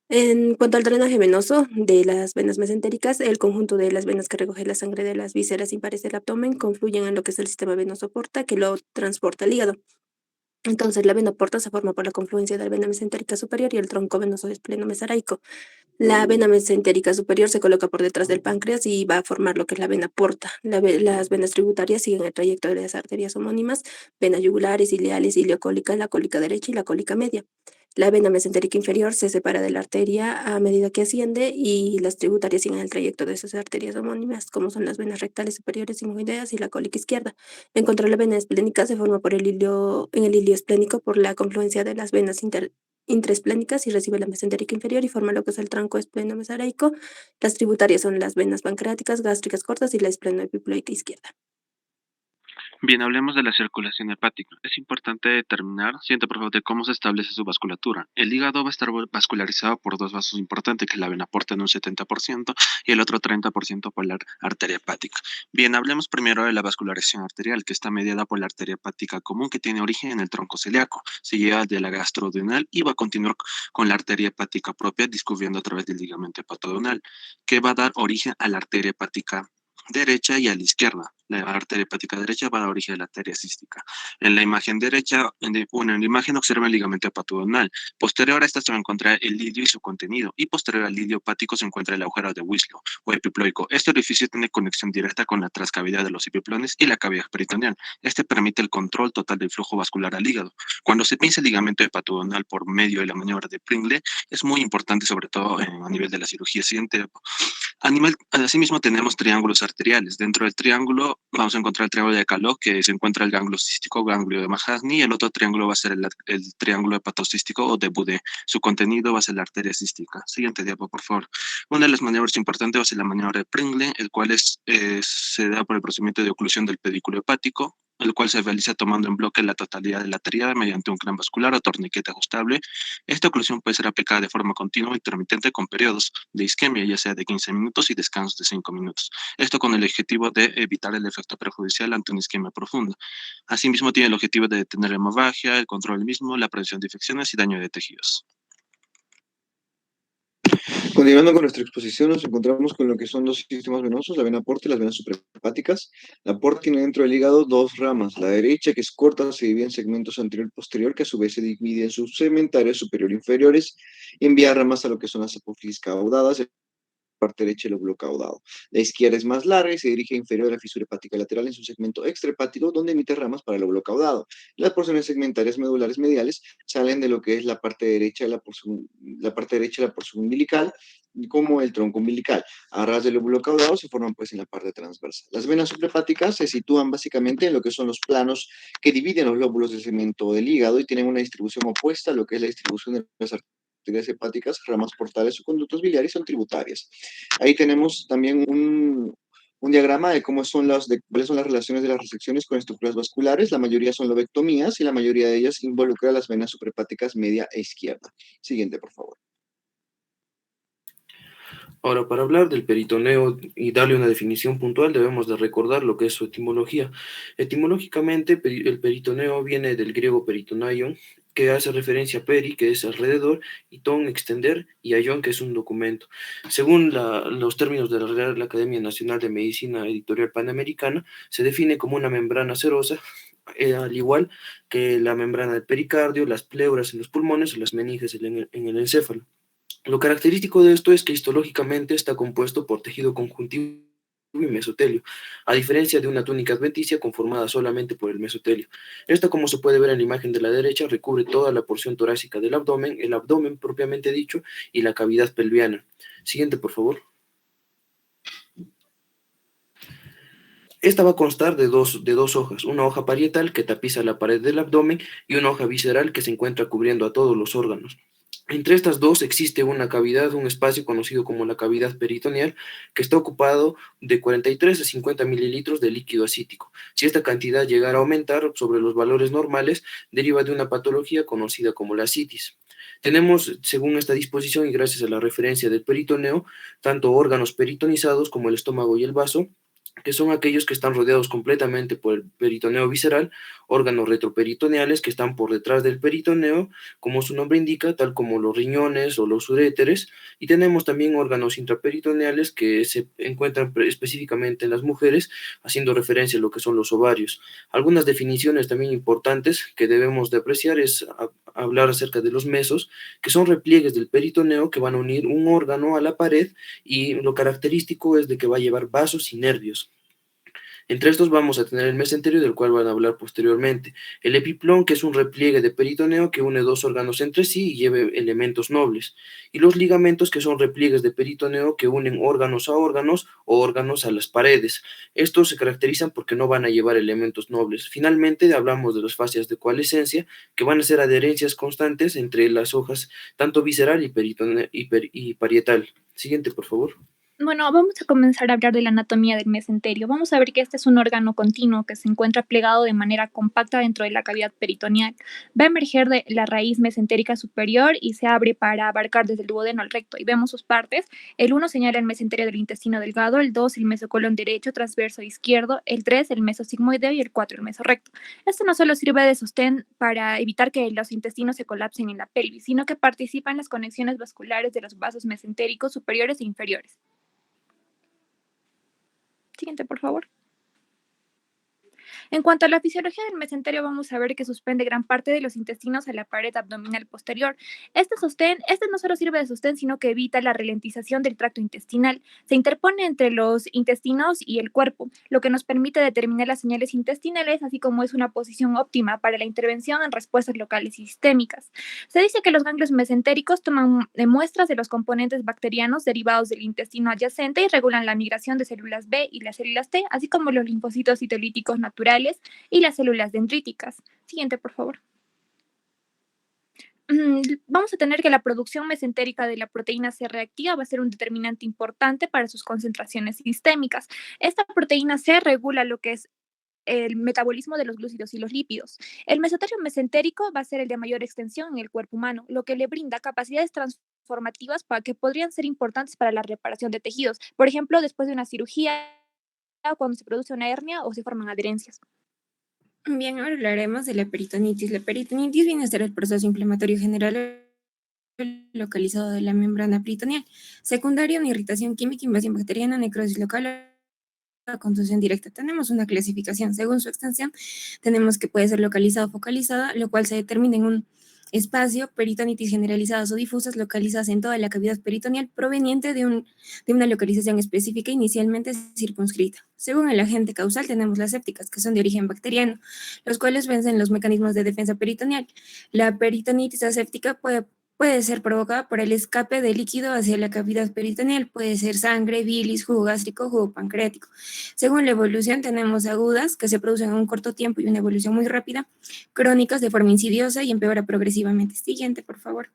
En cuanto al drenaje venoso de las venas mesentéricas, el conjunto de las venas que recoge la sangre de las vísceras impares del abdomen confluyen en lo que es el sistema venoso porta, que lo transporta al hígado. Entonces, la vena porta se forma por la confluencia de la vena mesentérica superior y el tronco venoso esplenomesoraico. La vena mesentérica superior se coloca por detrás del páncreas y va a formar lo que es la vena porta. Las venas tributarias siguen el trayecto de las arterias homónimas: venas yugulares, ileales, ileocólica, la cólica derecha y la cólica media. La vena mesentérica inferior se separa de la arteria a medida que asciende, y las tributarias siguen el trayecto de esas arterias homónimas, como son las venas rectales superiores sigmoideas y la cólica izquierda. En contra, la vena esplénica se forma en el hilio esplénico por la confluencia de las venas intraesplénicas, y recibe la mesentérica inferior y forma lo que es el tronco esplenomesoraico. Las tributarias son las venas pancreáticas, gástricas cortas y la esplenoepiploica izquierda. Bien, hablemos de la circulación hepática. Es importante determinar, siente por favor, de cómo se establece su vasculatura. El hígado va a estar vascularizado por dos vasos importantes, que es la vena porta en un 70% y el otro 30% por la arteria hepática. Bien, hablemos primero de la vascularización arterial, que está mediada por la arteria hepática común, que tiene origen en el tronco celíaco. Se lleva de la gastroduodenal y va a continuar con la arteria hepática propia, discurriendo a través del ligamento hepatoduodenal, que va a dar origen a la arteria hepática derecha y a la izquierda. La arteria hepática derecha va a la origen de la arteria cística. En la imagen derecha, en la imagen observa el ligamento hepatoduodenal. Posterior a esta se va a encontrar el lidio y su contenido, y posterior al lidio hepático se encuentra el agujero de Wislow o epiploico. Este orificio tiene conexión directa con la transcavidad de los epiplones y la cavidad peritoneal. Este permite el control total del flujo vascular al hígado. Cuando se pinza el ligamento hepatoduodenal por medio de la maniobra de Pringle, es muy importante, sobre todo a nivel de la cirugía siguiente. Asimismo, tenemos triángulos arteriales. Dentro del triángulo vamos a encontrar el triángulo de Calot, que se encuentra el ganglio cístico, ganglio de Mahatni, y el otro triángulo va a ser el triángulo hepatocístico o de Boudet. Su contenido va a ser la arteria cística. Siguiente diapo, por favor. Una de las maniobras importantes va a ser la maniobra de Pringle, el cual se da por el procedimiento de oclusión del pedículo hepático, el cual se realiza tomando en bloque la totalidad de la tríada mediante un clan vascular o torniquete ajustable. Esta oclusión puede ser aplicada de forma continua o intermitente con periodos de isquemia, ya sea de 15 minutos y descansos de 5 minutos. Esto con el objetivo de evitar el efecto perjudicial ante una isquemia profunda. Asimismo, tiene el objetivo de detener la hemorragia, el control del mismo, la prevención de infecciones y daño de tejidos. Continuando con nuestra exposición, nos encontramos con lo que son dos sistemas venosos, la vena porta y las venas suprahepáticas. La porta tiene dentro del hígado dos ramas. La derecha, que es corta, se divide en segmentos anterior y posterior, que a su vez se divide en subsegmentarias superior e inferiores, y envía ramas a lo que son las apófisis caudadas, parte derecha el lóbulo caudado. La izquierda es más larga y se dirige inferior a la fisura hepática lateral en su segmento extrahepático, donde emite ramas para el lóbulo caudado. Las porciones segmentarias medulares mediales salen de lo que es la parte derecha de la porción umbilical, como el tronco umbilical. A ras del lóbulo caudado se forman pues en la parte transversa. Las venas suprahepáticas se sitúan básicamente en lo que son los planos que dividen los lóbulos del segmento del hígado y tienen una distribución opuesta a lo que es la distribución de las arterias hepáticas, ramas portales o conductos biliares son tributarias. Ahí tenemos también un diagrama de cuáles son las relaciones de las resecciones con estructuras vasculares. La mayoría son lobectomías y la mayoría de ellas involucra las venas suprahepáticas media e izquierda. Siguiente, por favor. Ahora, para hablar del peritoneo y darle una definición puntual, debemos de recordar lo que es su etimología. Etimológicamente, el peritoneo viene del griego peritonaion, que hace referencia a peri, que es alrededor, y ton, extender, y aion, que es un documento. Según los términos de la Real Academia Nacional de Medicina Editorial Panamericana, se define como una membrana serosa, al igual que la membrana del pericardio, las pleuras en los pulmones o las meninges en el encéfalo. Lo característico de esto es que histológicamente está compuesto por tejido conjuntivo y mesotelio, a diferencia de una túnica adventicia conformada solamente por el mesotelio. Esta, como se puede ver en la imagen de la derecha, recubre toda la porción torácica del abdomen, el abdomen propiamente dicho, y la cavidad pelviana. Siguiente, por favor. Esta va a constar de dos hojas, una hoja parietal que tapiza la pared del abdomen y una hoja visceral que se encuentra cubriendo a todos los órganos. Entre estas dos existe una cavidad, un espacio conocido como la cavidad peritoneal, que está ocupado de 43 a 50 mililitros de líquido acítico. Si esta cantidad llegara a aumentar sobre los valores normales, deriva de una patología conocida como la ascitis. Tenemos, según esta disposición y gracias a la referencia del peritoneo, tanto órganos peritonizados como el estómago y el vaso, que son aquellos que están rodeados completamente por el peritoneo visceral, órganos retroperitoneales que están por detrás del peritoneo, como su nombre indica, tal como los riñones o los uréteres, y tenemos también órganos intraperitoneales que se encuentran específicamente en las mujeres, haciendo referencia a lo que son los ovarios. Algunas definiciones también importantes que debemos de apreciar es hablar acerca de los mesos, que son repliegues del peritoneo que van a unir un órgano a la pared, y lo característico es de que va a llevar vasos y nervios. Entre estos vamos a tener el mesenterio, del cual van a hablar posteriormente. El epiplón, que es un repliegue de peritoneo que une dos órganos entre sí y lleva elementos nobles. Y los ligamentos, que son repliegues de peritoneo que unen órganos a órganos o órganos a las paredes. Estos se caracterizan porque no van a llevar elementos nobles. Finalmente, hablamos de las fascias de coalescencia, que van a ser adherencias constantes entre las hojas, tanto visceral y parietal. Siguiente, por favor. Bueno, vamos a comenzar a hablar de la anatomía del mesenterio. Vamos a ver que este es un órgano continuo que se encuentra plegado de manera compacta dentro de la cavidad peritoneal. Va a emerger de la raíz mesentérica superior y se abre para abarcar desde el duodeno al recto. Y vemos sus partes. El 1 señala el mesenterio del intestino delgado, el 2 el mesocolon derecho, transverso izquierdo, el 3 el mesosigmoideo y el 4 el mesorrecto. Esto no solo sirve de sostén para evitar que los intestinos se colapsen en la pelvis, sino que participa en las conexiones vasculares de los vasos mesentéricos superiores e inferiores. Siguiente, por favor. En cuanto a la fisiología del mesenterio, vamos a ver que suspende gran parte de los intestinos a la pared abdominal posterior. Este no solo sirve de sostén, sino que evita la ralentización del tracto intestinal. Se interpone entre los intestinos y el cuerpo, lo que nos permite determinar las señales intestinales, así como es una posición óptima para la intervención en respuestas locales y sistémicas. Se dice que los ganglios mesentéricos toman muestras de los componentes bacterianos derivados del intestino adyacente y regulan la migración de células B y las células T, así como los linfocitos citolíticos naturales y las células dendríticas. Siguiente, por favor. Vamos a tener que la producción mesentérica de la proteína C reactiva va a ser un determinante importante para sus concentraciones sistémicas. Esta proteína C regula lo que es el metabolismo de los glúcidos y los lípidos. El mesoterio mesentérico va a ser el de mayor extensión en el cuerpo humano, lo que le brinda capacidades transformativas que podrían ser importantes para la reparación de tejidos. Por ejemplo, después de una cirugía, cuando se produce una hernia o se forman adherencias. Bien, ahora hablaremos de la peritonitis. La peritonitis viene a ser el proceso inflamatorio general localizado de la membrana peritoneal. Secundaria, una irritación química, invasión bacteriana, necrosis local o contusión directa. Tenemos una clasificación. Según su extensión, tenemos que puede ser localizada o focalizada, lo cual se determina en un espacio, peritonitis generalizadas o difusas localizadas en toda la cavidad peritoneal proveniente de una localización específica inicialmente circunscrita. Según el agente causal tenemos las sépticas, que son de origen bacteriano, los cuales vencen los mecanismos de defensa peritoneal. La peritonitis aséptica puede ser provocada por el escape de líquido hacia la cavidad peritoneal, puede ser sangre, bilis, jugo gástrico, jugo pancreático. Según la evolución tenemos agudas, que se producen en un corto tiempo y una evolución muy rápida, crónicas de forma insidiosa y empeora progresivamente. Siguiente, por favor.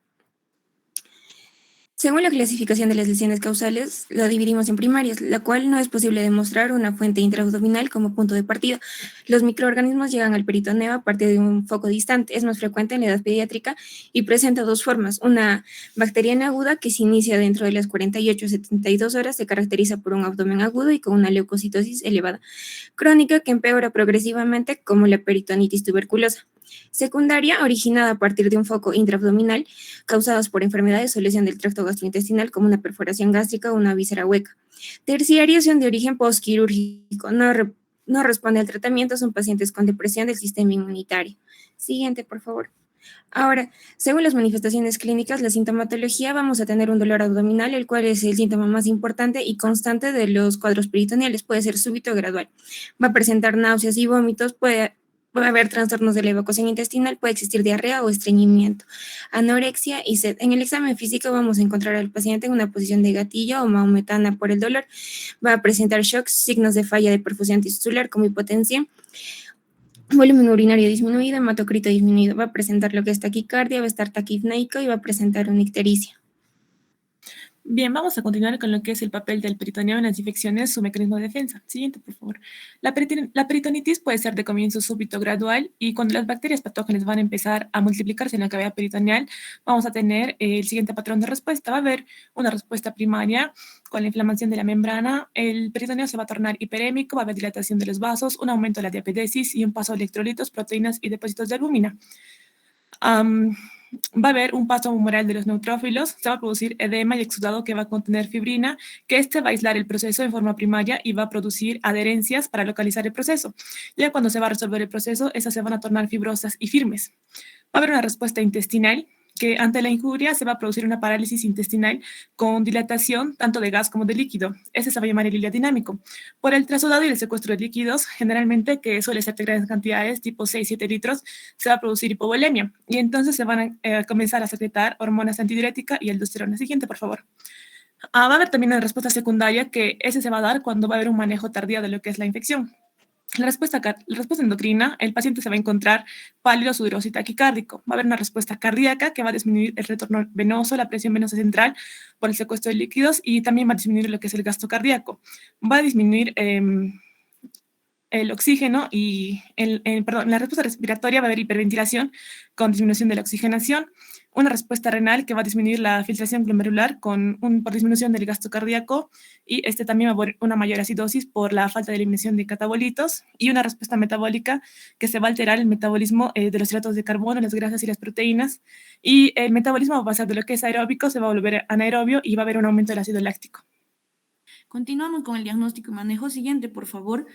Según la clasificación de las lesiones causales, la dividimos en primarias, la cual no es posible demostrar una fuente intraabdominal como punto de partida. Los microorganismos llegan al peritoneo a partir de un foco distante, es más frecuente en la edad pediátrica y presenta dos formas. Una bacteriana aguda que se inicia dentro de las 48 a 72 horas, se caracteriza por un abdomen agudo y con una leucocitosis elevada. Crónica que empeora progresivamente como la peritonitis tuberculosa. Secundaria, originada a partir de un foco intraabdominal, causadas por enfermedades o lesión del tracto gastrointestinal como una perforación gástrica o una víscera hueca. Terciaria, son de origen postquirúrgico, no responde al tratamiento, son pacientes con depresión del sistema inmunitario. Siguiente, por favor. Ahora, según las manifestaciones clínicas, la sintomatología, vamos a tener un dolor abdominal, el cual es el síntoma más importante y constante de los cuadros peritoneales, puede ser súbito o gradual. Va a presentar náuseas y vómitos, puede haber trastornos de la evacuación intestinal, puede existir diarrea o estreñimiento, anorexia y sed. En el examen físico vamos a encontrar al paciente en una posición de gatillo o maometana por el dolor, va a presentar shocks, signos de falla de perfusión tisular como hipotensión, volumen urinario disminuido, hematocrito disminuido, va a presentar lo que es taquicardia, va a estar taquipneico y va a presentar una ictericia. Bien, vamos a continuar con lo que es el papel del peritoneo en las infecciones, su mecanismo de defensa. Siguiente, por favor. La peritonitis puede ser de comienzo súbito gradual y cuando las bacterias patógenas van a empezar a multiplicarse en la cavidad peritoneal, vamos a tener el siguiente patrón de respuesta. Va a haber una respuesta primaria con la inflamación de la membrana, el peritoneo se va a tornar hiperémico, va a haber dilatación de los vasos, un aumento de la diapedesis y un paso de electrolitos, proteínas y depósitos de albúmina. Va a haber un paso humoral de los neutrófilos, se va a producir edema y exudado que va a contener fibrina, que va a aislar el proceso en forma primaria y va a producir adherencias para localizar el proceso. Ya cuando se va a resolver el proceso, esas se van a tornar fibrosas y firmes. Va a haber una respuesta intestinal, que ante la injuria se va a producir una parálisis intestinal con dilatación tanto de gas como de líquido. Ese se va a llamar el ileodinamico. Por el trasudado y el secuestro de líquidos, generalmente, que suele ser de grandes cantidades, tipo 6-7 litros, se va a producir hipovolemia. Y entonces se van a comenzar a secretar hormonas antidiurética y aldosterona. Siguiente, por favor. Va a haber también una respuesta secundaria, que ese se va a dar cuando va a haber un manejo tardío de lo que es la infección. La respuesta endocrina, el paciente se va a encontrar pálido, sudoroso y taquicárdico. Va a haber una respuesta cardíaca que va a disminuir el retorno venoso, la presión venosa central por el secuestro de líquidos y también va a disminuir lo que es el gasto cardíaco. Va a disminuir el oxígeno y la respuesta respiratoria va a haber hiperventilación con disminución de la oxigenación. Una respuesta renal que va a disminuir la filtración glomerular por disminución del gasto cardíaco y también va a haber una mayor acidosis por la falta de eliminación de catabolitos y una respuesta metabólica que se va a alterar el metabolismo de los hidratos de carbono, las grasas y las proteínas y el metabolismo va a pasar de lo que es aeróbico, se va a volver anaerobio y va a haber un aumento del ácido láctico. Continuamos con el diagnóstico y manejo. Siguiente, por favor.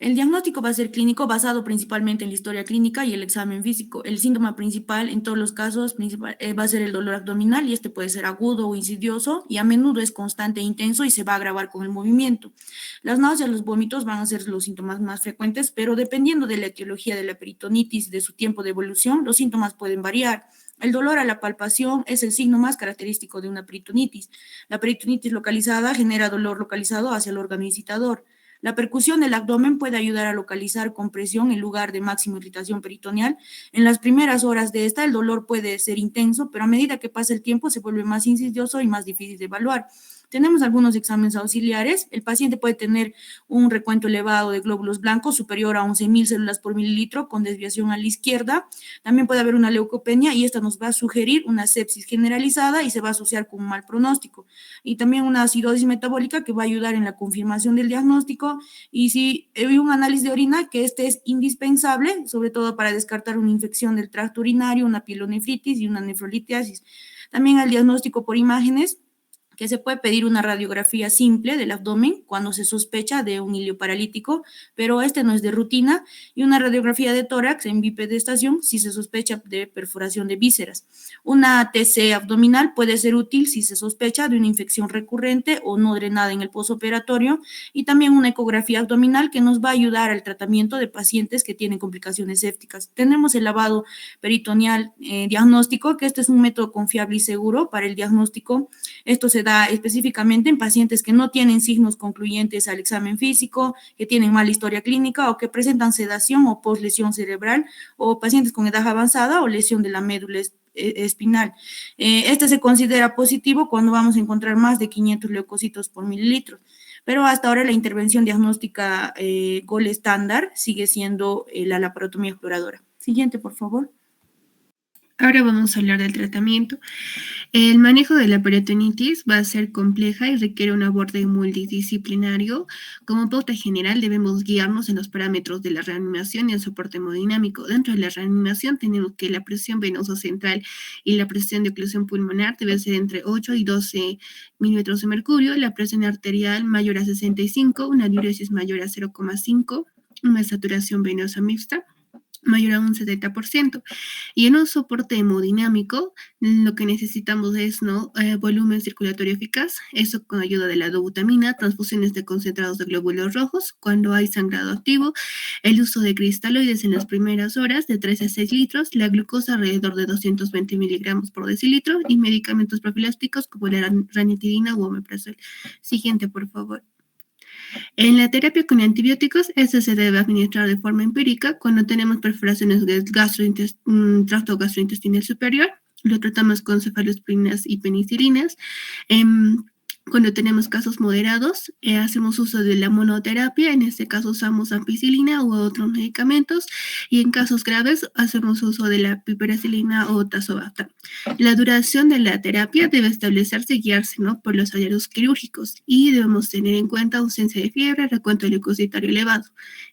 El diagnóstico va a ser clínico basado principalmente en la historia clínica y el examen físico. El síntoma principal en todos los casos va a ser el dolor abdominal y este puede ser agudo o insidioso y a menudo es constante e intenso y se va a agravar con el movimiento. Las náuseas, los vómitos van a ser los síntomas más frecuentes, pero dependiendo de la etiología de la peritonitis y de su tiempo de evolución, los síntomas pueden variar. El dolor a la palpación es el signo más característico de una peritonitis. La peritonitis localizada genera dolor localizado hacia el órgano incitador. La percusión del abdomen puede ayudar a localizar compresión en lugar de máxima irritación peritoneal. En las primeras horas de esta, el dolor puede ser intenso, pero a medida que pasa el tiempo se vuelve más insidioso y más difícil de evaluar. Tenemos algunos exámenes auxiliares. El paciente puede tener un recuento elevado de glóbulos blancos superior a 11.000 células por mililitro con desviación a la izquierda. También puede haber una leucopenia y esta nos va a sugerir una sepsis generalizada y se va a asociar con un mal pronóstico. Y también una acidosis metabólica que va a ayudar en la confirmación del diagnóstico. Y si hay un análisis de orina, que este es indispensable, sobre todo para descartar una infección del tracto urinario, una pielonefritis y una nefrolitiasis. También el diagnóstico por imágenes, que se puede pedir una radiografía simple del abdomen cuando se sospecha de un hilio paralítico, pero este no es de rutina, y una radiografía de tórax en bipedestación si se sospecha de perforación de vísceras. Una TC abdominal puede ser útil si se sospecha de una infección recurrente o no drenada en el posoperatorio, y también una ecografía abdominal que nos va a ayudar al tratamiento de pacientes que tienen complicaciones sépticas. Tenemos el lavado peritoneal diagnóstico, que este es un método confiable y seguro para el diagnóstico. Esto se da específicamente en pacientes que no tienen signos concluyentes al examen físico, que tienen mala historia clínica o que presentan sedación o poslesión cerebral, o pacientes con edad avanzada o lesión de la médula espinal. Este se considera positivo cuando vamos a encontrar más de 500 leucocitos por mililitro. Pero hasta ahora la intervención diagnóstica gold estándar sigue siendo la laparotomía exploradora. Siguiente, por favor. Ahora vamos a hablar del tratamiento. El manejo de la peritonitis va a ser compleja y requiere un abordaje multidisciplinario. Como pauta general, debemos guiarnos en los parámetros de la reanimación y el soporte hemodinámico. Dentro de la reanimación tenemos que la presión venosa central y la presión de oclusión pulmonar debe ser entre 8 y 12 milímetros de mercurio, la presión arterial mayor a 65, una diuresis mayor a 0,5, una saturación venosa mixta mayor a un 70%. Y en un soporte hemodinámico, lo que necesitamos es volumen circulatorio eficaz, eso con ayuda de la dobutamina, transfusiones de concentrados de glóbulos rojos, cuando hay sangrado activo, el uso de cristaloides en las primeras horas de 3 a 6 litros, la glucosa alrededor de 220 miligramos por decilitro y medicamentos profilácticos como la ranitidina u omeprazol. Siguiente, por favor. En la terapia con antibióticos, este se debe administrar de forma empírica cuando tenemos perforaciones del tracto gastrointestinal superior. Lo tratamos con cefalosporinas y penicilinas. Cuando tenemos casos moderados, hacemos uso de la monoterapia, en este caso usamos ampicilina u otros medicamentos, y en casos graves hacemos uso de la piperacilina o tazobactam. La duración de la terapia debe establecerse y guiarse por los hallazgos quirúrgicos, y debemos tener en cuenta ausencia de fiebre, recuento leucocitario elevado,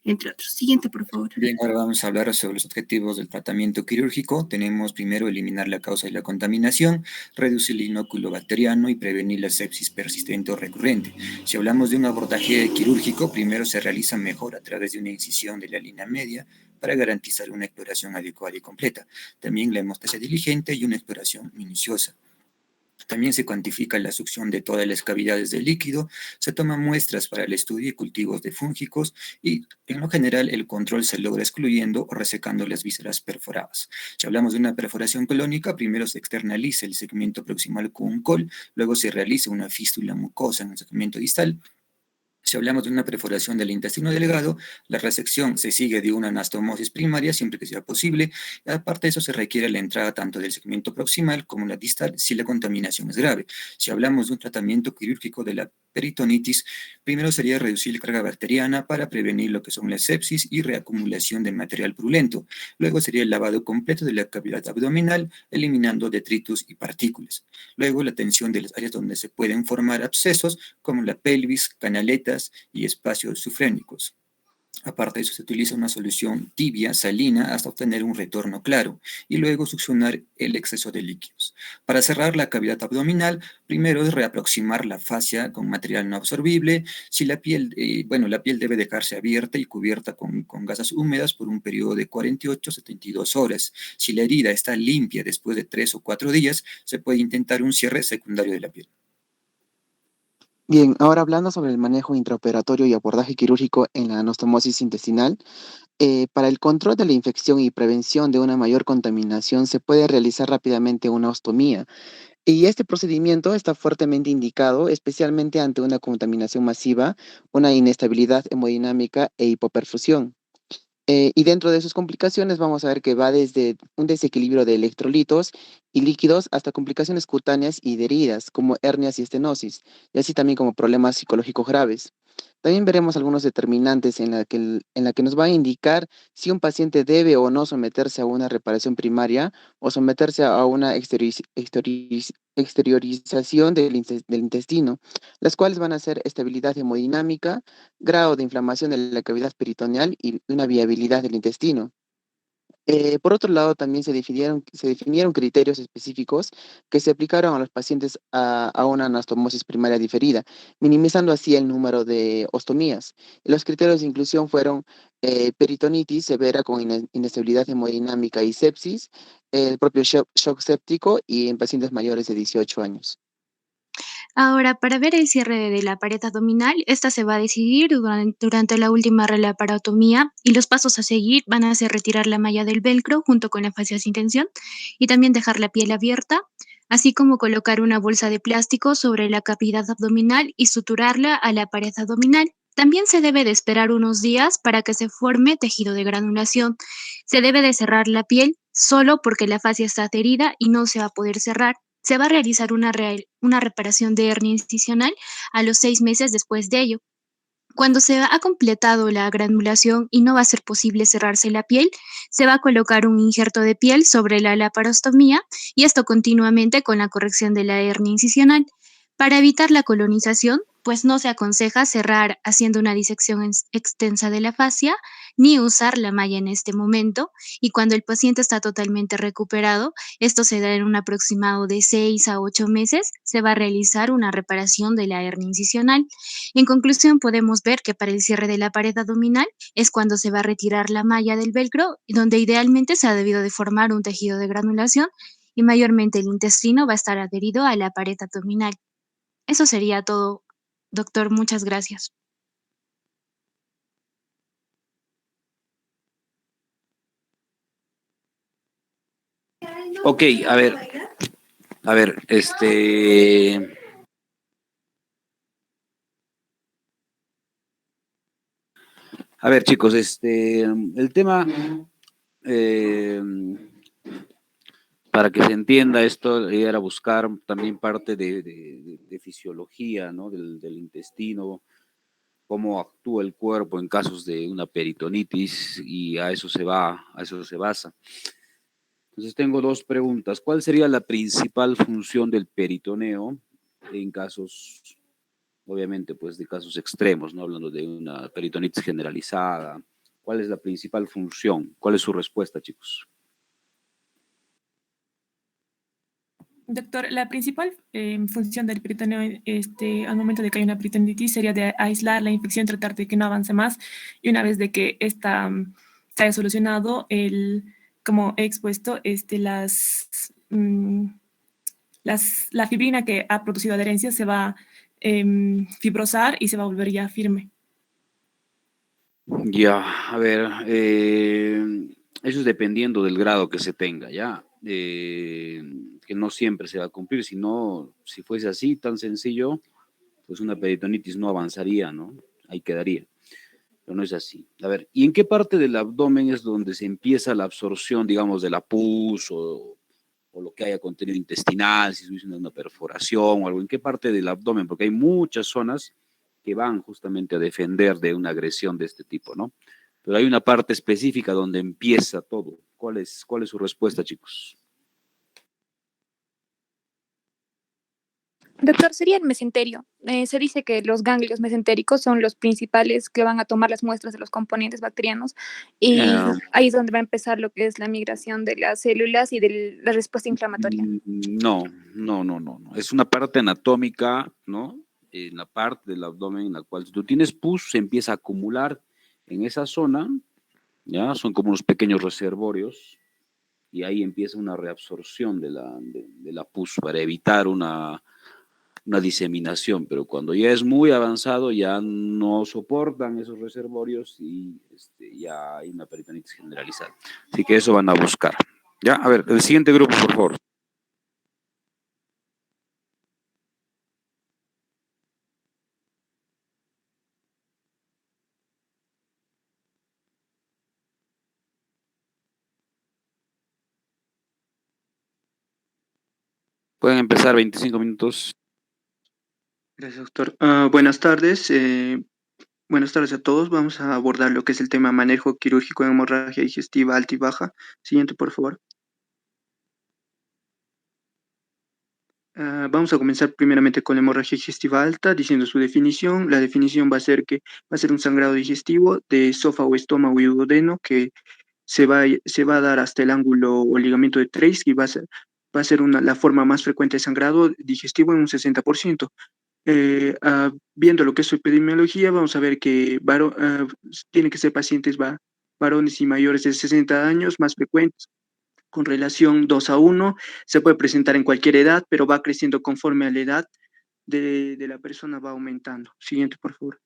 entre otros. Siguiente, por favor. Bien, ahora vamos a hablar sobre los objetivos del tratamiento quirúrgico. Tenemos primero eliminar la causa de la contaminación, reducir el inóculo bacteriano y prevenir la sepsis persistente o recurrente. Si hablamos de un abordaje quirúrgico, primero se realiza mejor a través de una incisión de la línea media para garantizar una exploración adecuada y completa. También la hemostasia diligente y una exploración minuciosa. También se cuantifica la succión de todas las cavidades del líquido, se toman muestras para el estudio y cultivos de fúngicos y, en lo general, el control se logra excluyendo o resecando las vísceras perforadas. Si hablamos de una perforación colónica, primero se externaliza el segmento proximal con un col, luego se realiza una fístula mucosa en el segmento distal. Si hablamos de una perforación del intestino delgado, la resección se sigue de una anastomosis primaria siempre que sea posible, y aparte de eso se requiere la entrada tanto del segmento proximal como la distal si la contaminación es grave. Si hablamos de un tratamiento quirúrgico de la peritonitis, primero sería reducir la carga bacteriana para prevenir lo que son la sepsis y reacumulación de material purulento. Luego sería el lavado completo de la cavidad abdominal, eliminando detritus y partículas. Luego la atención de las áreas donde se pueden formar abscesos, como la pelvis, canaletas y espacios sufrénicos. Aparte de eso, se utiliza una solución tibia, salina, hasta obtener un retorno claro y luego succionar el exceso de líquidos. Para cerrar la cavidad abdominal, primero es reaproximar la fascia con material no absorbible. Si la piel, la piel debe dejarse abierta y cubierta con gasas húmedas por un periodo de 48 a 72 horas. Si la herida está limpia después de 3 o 4 días, se puede intentar un cierre secundario de la piel. Bien, ahora hablando sobre el manejo intraoperatorio y abordaje quirúrgico en la anastomosis intestinal, para el control de la infección y prevención de una mayor contaminación se puede realizar rápidamente una ostomía. Y este procedimiento está fuertemente indicado, especialmente ante una contaminación masiva, una inestabilidad hemodinámica e hipoperfusión. Y dentro de sus complicaciones vamos a ver que va desde un desequilibrio de electrolitos y líquidos hasta complicaciones cutáneas y de heridas, como hernias y estenosis, y así también como problemas psicológicos graves. También veremos algunos determinantes en la que nos va a indicar si un paciente debe o no someterse a una reparación primaria o someterse a una exteriorización del intestino, las cuales van a ser estabilidad hemodinámica, grado de inflamación de la cavidad peritoneal y una viabilidad del intestino. Por otro lado, también se definieron criterios específicos que se aplicaron a los pacientes a una anastomosis primaria diferida, minimizando así el número de ostomías. Los criterios de inclusión fueron peritonitis severa con inestabilidad hemodinámica y sepsis, el propio shock séptico y en pacientes mayores de 18 años. Ahora, para ver el cierre de la pared abdominal, esta se va a decidir durante la última laparotomía y los pasos a seguir van a ser retirar la malla del velcro junto con la fascia sin tensión y también dejar la piel abierta, así como colocar una bolsa de plástico sobre la cavidad abdominal y suturarla a la pared abdominal. También se debe de esperar unos días para que se forme tejido de granulación. Se debe de cerrar la piel solo porque la fascia está adherida y no se va a poder cerrar. Se va a realizar una reparación de hernia incisional a los 6 meses después de ello. Cuando se ha completado la granulación y no va a ser posible cerrarse la piel, se va a colocar un injerto de piel sobre la laparostomía y esto continuamente con la corrección de la hernia incisional. Para evitar la colonización, pues no se aconseja cerrar haciendo una disección extensa de la fascia ni usar la malla en este momento y cuando el paciente está totalmente recuperado, esto se da en un aproximado de 6 a 8 meses, se va a realizar una reparación de la hernia incisional. En conclusión, podemos ver que para el cierre de la pared abdominal es cuando se va a retirar la malla del velcro, donde idealmente se ha debido de formar un tejido de granulación y mayormente el intestino va a estar adherido a la pared abdominal. Eso sería todo, doctor. Muchas gracias. Ok, a ver, a ver, chicos, el tema, para que se entienda esto, era buscar también parte de fisiología, ¿no? Del intestino, cómo actúa el cuerpo en casos de una peritonitis, y a eso se basa. Entonces tengo dos preguntas. ¿Cuál sería la principal función del peritoneo en casos, obviamente, pues de casos extremos, ¿no? Hablando de una peritonitis generalizada? ¿Cuál es la principal función? ¿Cuál es su respuesta, chicos? Doctor, la principal función del peritoneo al momento de que hay una peritonitis sería de aislar la infección, tratar de que no avance más y una vez de que esta se haya solucionado, como he expuesto, la fibrina que ha producido adherencia se va a fibrosar y se va a volver ya firme. Ya, a ver, eso es dependiendo del grado que se tenga, ¿ya? Que no siempre se va a cumplir, si fuese así, tan sencillo, pues una peritonitis no avanzaría, ¿no? Ahí quedaría, pero no es así. A ver, ¿y en qué parte del abdomen es donde se empieza la absorción, digamos, de la pus o lo que haya contenido intestinal, si es una perforación o algo? ¿En qué parte del abdomen? Porque hay muchas zonas que van justamente a defender de una agresión de este tipo, ¿no? Pero hay una parte específica donde empieza todo. ¿Cuál es su respuesta, chicos? Doctor, sería el mesenterio. Se dice que los ganglios mesentéricos son los principales que van a tomar las muestras de los componentes bacterianos y Eh, ahí es donde va a empezar lo que es la migración de las células y de la respuesta inflamatoria. no. Es una parte anatómica, ¿no? En la parte del abdomen en la cual si tú tienes pus, se empieza a acumular en esa zona, ¿ya? Son como unos pequeños reservorios y ahí empieza una reabsorción de la pus para evitar una diseminación, pero cuando ya es muy avanzado ya no soportan esos reservorios y ya hay una peritonitis generalizada. Así que eso van a buscar. Ya, a ver, el siguiente grupo, por favor. Pueden empezar 25 minutos. Gracias, doctor. Buenas tardes. Buenas tardes a todos. Vamos a abordar lo que es el tema manejo quirúrgico en hemorragia digestiva alta y baja. Siguiente, por favor. Vamos a comenzar primeramente con la hemorragia digestiva alta, diciendo su definición. La definición va a ser que va a ser un sangrado digestivo de esófago, estómago y duodeno que se va a dar hasta el ángulo o ligamento de Treitz y va a ser la forma más frecuente de sangrado digestivo en un 60%. Viendo lo que es su epidemiología, vamos a ver que tienen que ser pacientes varones y mayores de 60 años más frecuentes, con relación 2 a 1. Se puede presentar en cualquier edad, pero va creciendo conforme a la edad de la persona, va aumentando. Siguiente, por favor.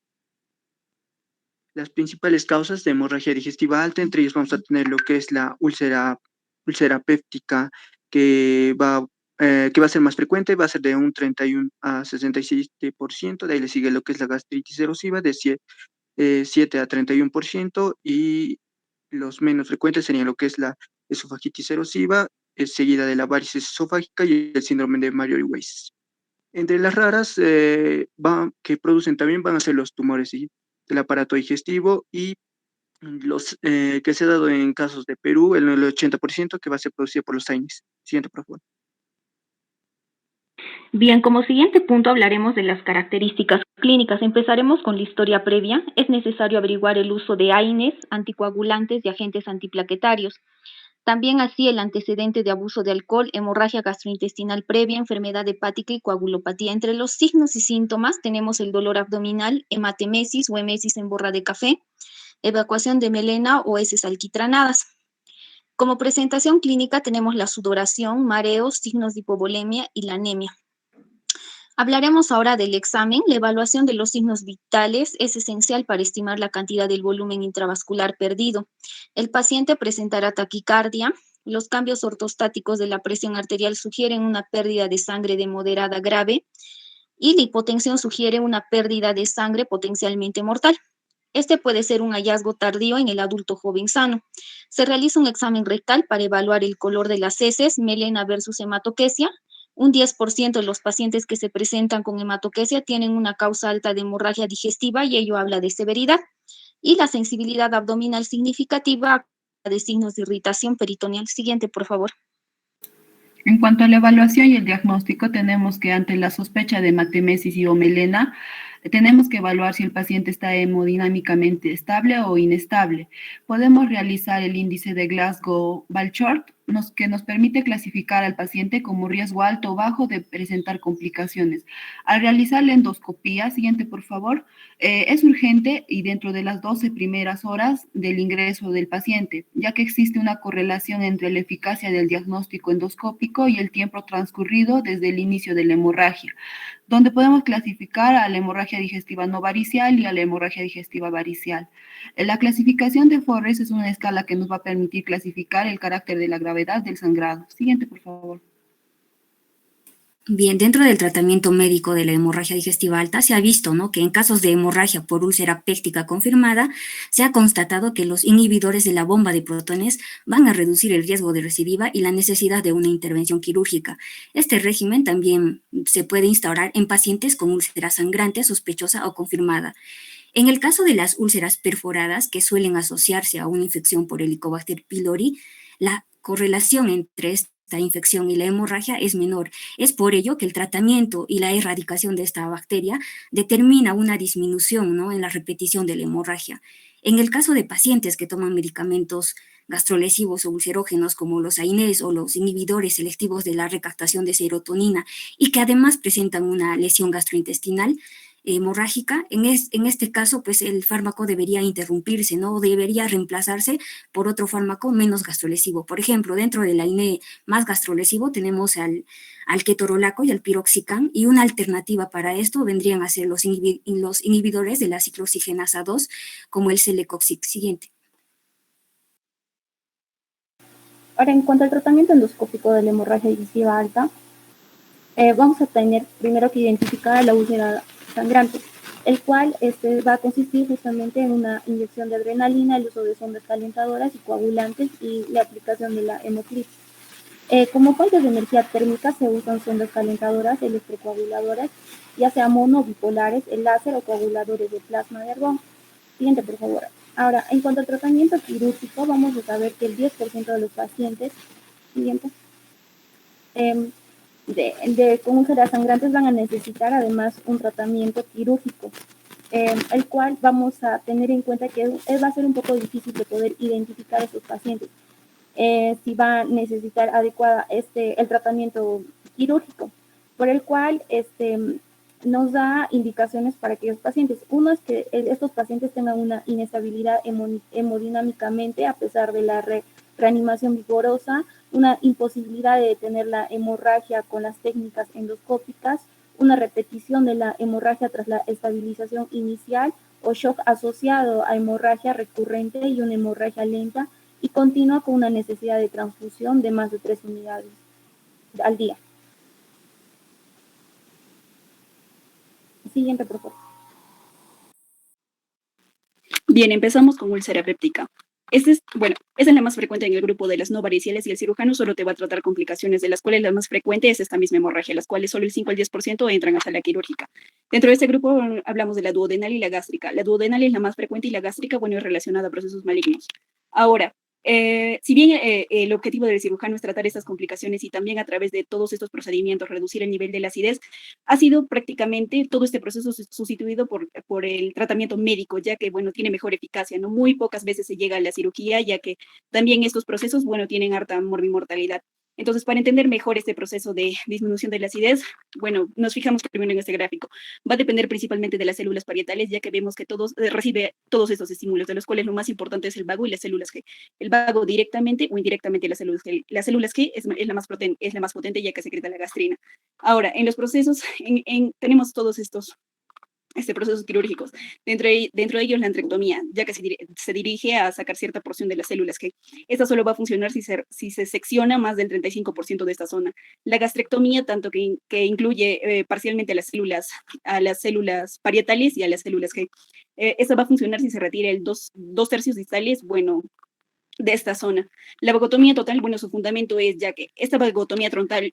Las principales causas de hemorragia digestiva alta, entre ellas vamos a tener lo que es la úlcera péptica, que va a ser más frecuente, va a ser de un 31 a 67%, de ahí le sigue lo que es la gastritis erosiva de 7 a 31%, y los menos frecuentes serían lo que es la esofagitis erosiva, seguida de la varices esofágica y el síndrome de Mayer-Weiss. Entre las raras que producen también van a ser los tumores del aparato digestivo y los que se ha dado en casos de Perú, el 80% que va a ser producido por los AINES. Siguiente, por favor. Bien, como siguiente punto hablaremos de las características clínicas. Empezaremos con la historia previa. Es necesario averiguar el uso de AINES, anticoagulantes y agentes antiplaquetarios. También así el antecedente de abuso de alcohol, hemorragia gastrointestinal previa, enfermedad hepática y coagulopatía. Entre los signos y síntomas tenemos el dolor abdominal, hematemesis o emesis en borra de café, evacuación de melena o heces alquitranadas. Como presentación clínica tenemos la sudoración, mareos, signos de hipovolemia y la anemia. Hablaremos ahora del examen. La evaluación de los signos vitales es esencial para estimar la cantidad del volumen intravascular perdido. El paciente presentará taquicardia. Los cambios ortostáticos de la presión arterial sugieren una pérdida de sangre de moderada a grave y la hipotensión sugiere una pérdida de sangre potencialmente mortal. Este puede ser un hallazgo tardío en el adulto joven sano. Se realiza un examen rectal para evaluar el color de las heces, melena versus hematoquesia. Un 10% de los pacientes que se presentan con hematoquesia tienen una causa alta de hemorragia digestiva y ello habla de severidad. Y la sensibilidad abdominal significativa de signos de irritación peritoneal. Siguiente, por favor. En cuanto a la evaluación y el diagnóstico, tenemos que ante la sospecha de hematemesis y o melena, tenemos que evaluar si el paciente está hemodinámicamente estable o inestable. Podemos realizar el índice de Glasgow-Balchort, que nos permite clasificar al paciente como riesgo alto o bajo de presentar complicaciones. Al realizar la endoscopía, siguiente por favor, es urgente y dentro de las 12 primeras horas del ingreso del paciente, ya que existe una correlación entre la eficacia del diagnóstico endoscópico y el tiempo transcurrido desde el inicio de la hemorragia, donde podemos clasificar a la hemorragia digestiva no varicial y a la hemorragia digestiva varicial. La clasificación de Forres es una escala que nos va a permitir clasificar el carácter de la gravedad del sangrado. Siguiente, por favor. Bien, dentro del tratamiento médico de la hemorragia digestiva alta se ha visto, ¿no?, que en casos de hemorragia por úlcera péptica confirmada se ha constatado que los inhibidores de la bomba de protones van a reducir el riesgo de recidiva y la necesidad de una intervención quirúrgica. Este régimen también se puede instaurar en pacientes con úlcera sangrante sospechosa o confirmada. En el caso de las úlceras perforadas, que suelen asociarse a una infección por Helicobacter pylori, la correlación entre esta infección y la hemorragia es menor. Es por ello que el tratamiento y la erradicación de esta bacteria determina una disminución, ¿no?, en la repetición de la hemorragia. En el caso de pacientes que toman medicamentos gastrolesivos o ulcerógenos como los AINES o los inhibidores selectivos de la recaptación de serotonina y que además presentan una lesión gastrointestinal hemorrágica, en este caso, pues el fármaco debería interrumpirse, ¿no? Debería reemplazarse por otro fármaco menos gastrolesivo. Por ejemplo, dentro del AINE más gastrolesivo tenemos al ketorolaco y al piroxicam, y una alternativa para esto vendrían a ser los inhibidores de la ciclooxigenasa 2, como el celecoxib. Siguiente. Ahora, en cuanto al tratamiento endoscópico de la hemorragia digestiva alta, vamos a tener primero que identificar la úlcera sangrante, el cual va a consistir justamente en una inyección de adrenalina, el uso de sondas calentadoras y coagulantes y la aplicación de la hemoclip. Como fuentes de energía térmica se usan sondas calentadoras, electrocoaguladoras, ya sea mono o bipolares, el láser o coaguladores de plasma de argón. Siguiente, por favor. Ahora, en cuanto al tratamiento quirúrgico, vamos a saber que el 10% de los pacientes, siguiente, con úlceras sangrantes van a necesitar además un tratamiento quirúrgico, el cual vamos a tener en cuenta que va a ser un poco difícil de poder identificar a estos pacientes, si va a necesitar adecuada el tratamiento quirúrgico, por el cual nos da indicaciones para aquellos pacientes. Uno es que estos pacientes tengan una inestabilidad hemodinámicamente a pesar de la reanimación vigorosa, una imposibilidad de detener la hemorragia con las técnicas endoscópicas, una repetición de la hemorragia tras la estabilización inicial o shock asociado a hemorragia recurrente y una hemorragia lenta y continua con una necesidad de transfusión de más de 3 unidades al día. Siguiente, por favor. Bien, empezamos con úlcera péptica. Esa es la más frecuente en el grupo de las no variciales y el cirujano solo te va a tratar complicaciones, de las cuales la más frecuente es esta misma hemorragia, las cuales solo el 5 al 10% entran hasta la quirúrgica. Dentro de este grupo hablamos de la duodenal y la gástrica. La duodenal es la más frecuente y la gástrica, es relacionada a procesos malignos. Ahora, si bien el objetivo del cirujano es tratar estas complicaciones y también a través de todos estos procedimientos reducir el nivel de la acidez, ha sido prácticamente todo este proceso sustituido por el tratamiento médico, ya que, tiene mejor eficacia, ¿no? Muy pocas veces se llega a la cirugía, ya que también estos procesos, tienen harta morbimortalidad. Entonces, para entender mejor este proceso de disminución de la acidez, nos fijamos primero en este gráfico. Va a depender principalmente de las células parietales, ya que vemos que recibe todos estos estímulos, de los cuales lo más importante es el vago y las células G. El vago directamente o indirectamente las células G. Las células G es la más potente, ya que secreta la gastrina. Ahora, en los procesos, tenemos todos estos procesos quirúrgicos. Dentro de ellos la antrectomía, ya que se dirige a sacar cierta porción de las células que esta solo va a funcionar si se secciona más del 35% de esta zona. La gastrectomía, tanto que incluye parcialmente a las células parietales y a las células G. Esta va a funcionar si se retira el 2/3 distales, de esta zona. La vagotomía total, su fundamento es ya que esta vagotomía troncal,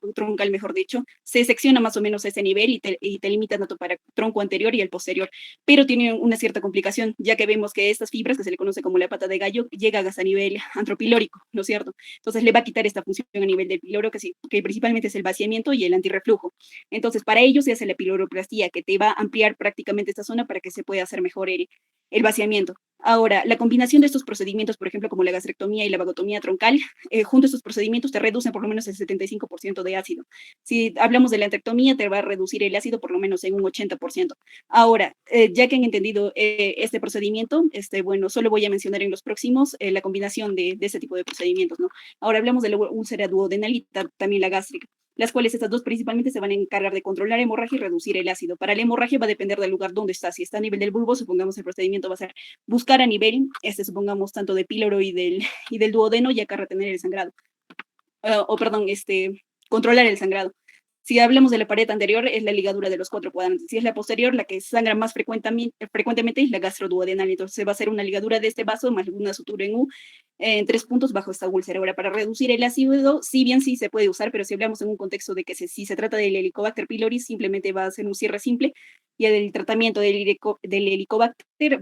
mejor dicho, se secciona más o menos a ese nivel y te limita tanto para tronco anterior y el posterior, pero tiene una cierta complicación, ya que vemos que estas fibras, que se le conoce como la pata de gallo, llegan hasta nivel antropilórico, ¿no es cierto? Entonces le va a quitar esta función a nivel del piloro, que principalmente es el vaciamiento y el antirreflujo. Entonces, para ello se hace la piloroplastia, que te va a ampliar prácticamente esta zona para que se pueda hacer mejor el vaciamiento. Ahora, la combinación de estos procedimientos, por ejemplo, como la gastrectomía y la vagotomía troncal, junto a estos procedimientos te reducen por lo menos el 75% de ácido. Si hablamos de la antrectomía, te va a reducir el ácido por lo menos en un 80%. Ahora, ya que han entendido este procedimiento, solo voy a mencionar en los próximos la combinación de este tipo de procedimientos, ¿no? Ahora hablamos de la úlcera duodenal y también la gástrica, las cuales estas dos principalmente se van a encargar de controlar hemorragia y reducir el ácido. Para la hemorragia va a depender del lugar donde está. Si está a nivel del bulbo, supongamos el procedimiento va a ser buscar a nivel, supongamos tanto de píloro y del duodeno, y acá retener el sangrado. Controlar el sangrado. Si hablamos de la pared anterior, es la ligadura de los 4 cuadrantes. Si es la posterior, la que sangra más frecuentemente es la gastroduodenal. Entonces se va a hacer una ligadura de este vaso más una sutura en U en 3 puntos bajo esta úlcera. Ahora, para reducir el ácido, si bien sí se puede usar, pero si hablamos en un contexto de que si se trata del Helicobacter pylori, simplemente va a ser un cierre simple, y el tratamiento del Helicobacter,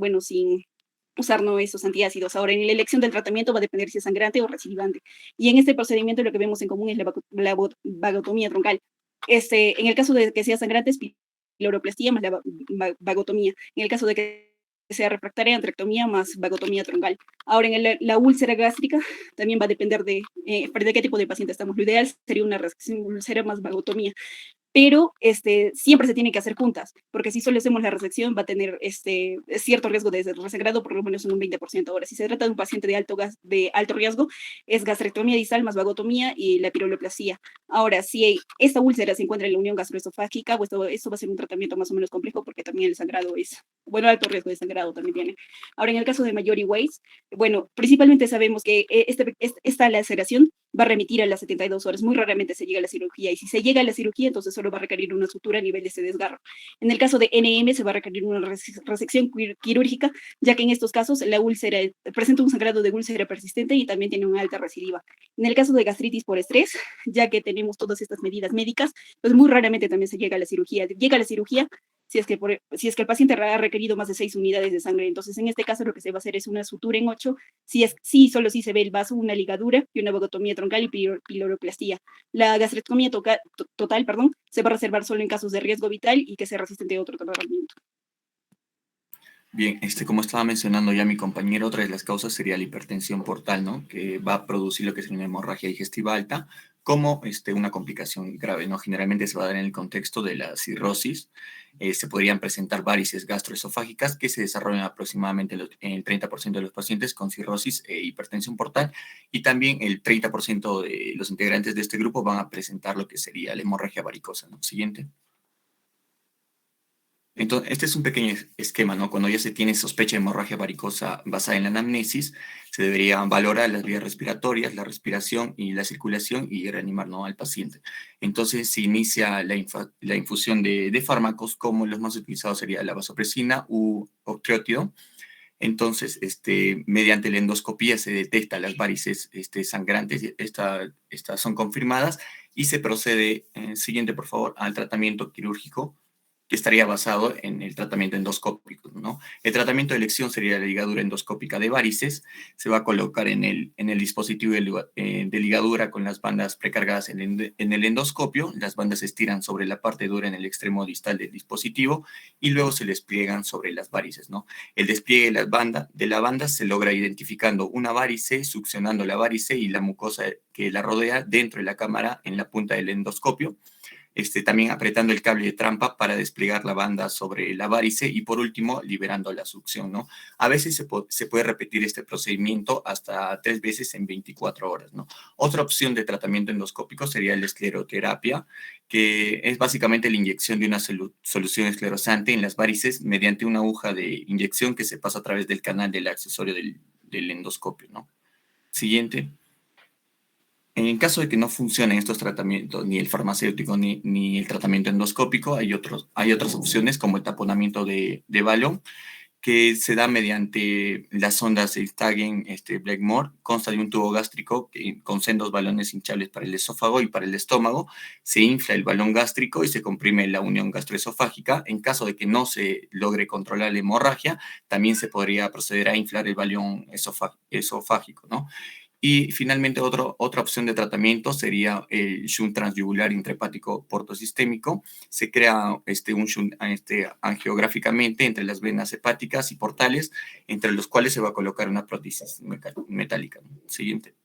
usar ¿no? esos antiácidos. Ahora, en la elección del tratamiento va a depender si es sangrante o recidivante. Y en este procedimiento lo que vemos en común es la vagotomía troncal. En el caso de que sea sangrante es piloroplastia más la vagotomía. En el caso de que sea refractaria, antrectomía más vagotomía troncal. Ahora, en la úlcera gástrica también va a depender de qué tipo de paciente estamos. Lo ideal sería una resección úlcera más vagotomía, pero siempre se tiene que hacer juntas, porque si solo hacemos la resección va a tener cierto riesgo de resangrado, por lo menos en un 20%. Ahora, si se trata de un paciente de alto riesgo, es gastrectomía distal más vagotomía y la piroplastía. Ahora, si esta úlcera se encuentra en la unión gastroesofágica, pues esto va a ser un tratamiento más o menos complejo, porque también el sangrado es, bueno, alto riesgo de sangrado también tiene. Ahora, en el caso de Mayori Weiss, bueno, principalmente sabemos que esta laceración va a remitir a las 72 horas. Muy raramente se llega a la cirugía, y si se llega a la cirugía, entonces solo va a requerir una sutura a nivel de ese desgarro. En el caso de NM se va a requerir una resección quirúrgica, ya que en estos casos la úlcera presenta un sangrado de úlcera persistente y también tiene una alta recidiva. En el caso de gastritis por estrés, ya que tenemos todas estas medidas médicas, pues muy raramente también se llega a la cirugía. Llega a la cirugía si es que el paciente ha requerido más de 6 unidades de sangre. Entonces, en este caso, lo que se va a hacer es una sutura en 8, solo si se ve el vaso, una ligadura y una vagotomía troncal y piloroplastia. La gastrectomía total, se va a reservar solo en casos de riesgo vital y que sea resistente a otro tratamiento. Bien, como estaba mencionando ya mi compañero, otra de las causas sería la hipertensión portal, ¿no? Que va a producir lo que es una hemorragia digestiva alta como una complicación grave, ¿no? Generalmente se va a dar en el contexto de la cirrosis. Se podrían presentar varices gastroesofágicas que se desarrollan aproximadamente en el 30% de los pacientes con cirrosis e hipertensión portal, y también el 30% de los integrantes de este grupo van a presentar lo que sería la hemorragia varicosa, ¿no? Siguiente. Entonces, este es un pequeño esquema, ¿no? Cuando ya se tiene sospecha de hemorragia varicosa basada en la anamnesis, se debería valorar las vías respiratorias, la respiración y la circulación y reanimar, ¿no?, al paciente. Entonces, se inicia la infusión de fármacos, como los más utilizados sería la vasopresina u octreotio. Entonces, mediante la endoscopía se detecta las varices sangrantes, estas son confirmadas, y se procede, siguiente por favor, al tratamiento quirúrgico, que estaría basado en el tratamiento endoscópico, ¿no? El tratamiento de elección sería la ligadura endoscópica de varices. Se va a colocar en el dispositivo de ligadura con las bandas precargadas en el endoscopio. Las bandas se estiran sobre la parte dura en el extremo distal del dispositivo y luego se despliegan sobre las varices, ¿no? El despliegue de la banda se logra identificando una varice, succionando la varice y la mucosa que la rodea dentro de la cámara en la punta del endoscopio. También apretando el cable de trampa para desplegar la banda sobre la varice y por último liberando la succión, ¿no? A veces se puede repetir este procedimiento hasta 3 veces en 24 horas, ¿no? Otra opción de tratamiento endoscópico sería la escleroterapia, que es básicamente la inyección de una solución esclerosante en las varices mediante una aguja de inyección que se pasa a través del canal del accesorio del endoscopio, ¿no? Siguiente. En caso de que no funcionen estos tratamientos, ni el farmacéutico ni el tratamiento endoscópico, hay otras opciones como el taponamiento de balón, que se da mediante las sondas Stagen-Blackmore. Consta de un tubo gástrico con sendos balones hinchables para el esófago y para el estómago. Se infla el balón gástrico y se comprime la unión gastroesofágica. En caso de que no se logre controlar la hemorragia, también se podría proceder a inflar el balón esofágico, ¿no? Y finalmente otra opción de tratamiento sería el shunt transyugular intrahepático portosistémico. Se crea un shunt angiográficamente entre las venas hepáticas y portales, entre los cuales se va a colocar una prótesis metálica. Siguiente.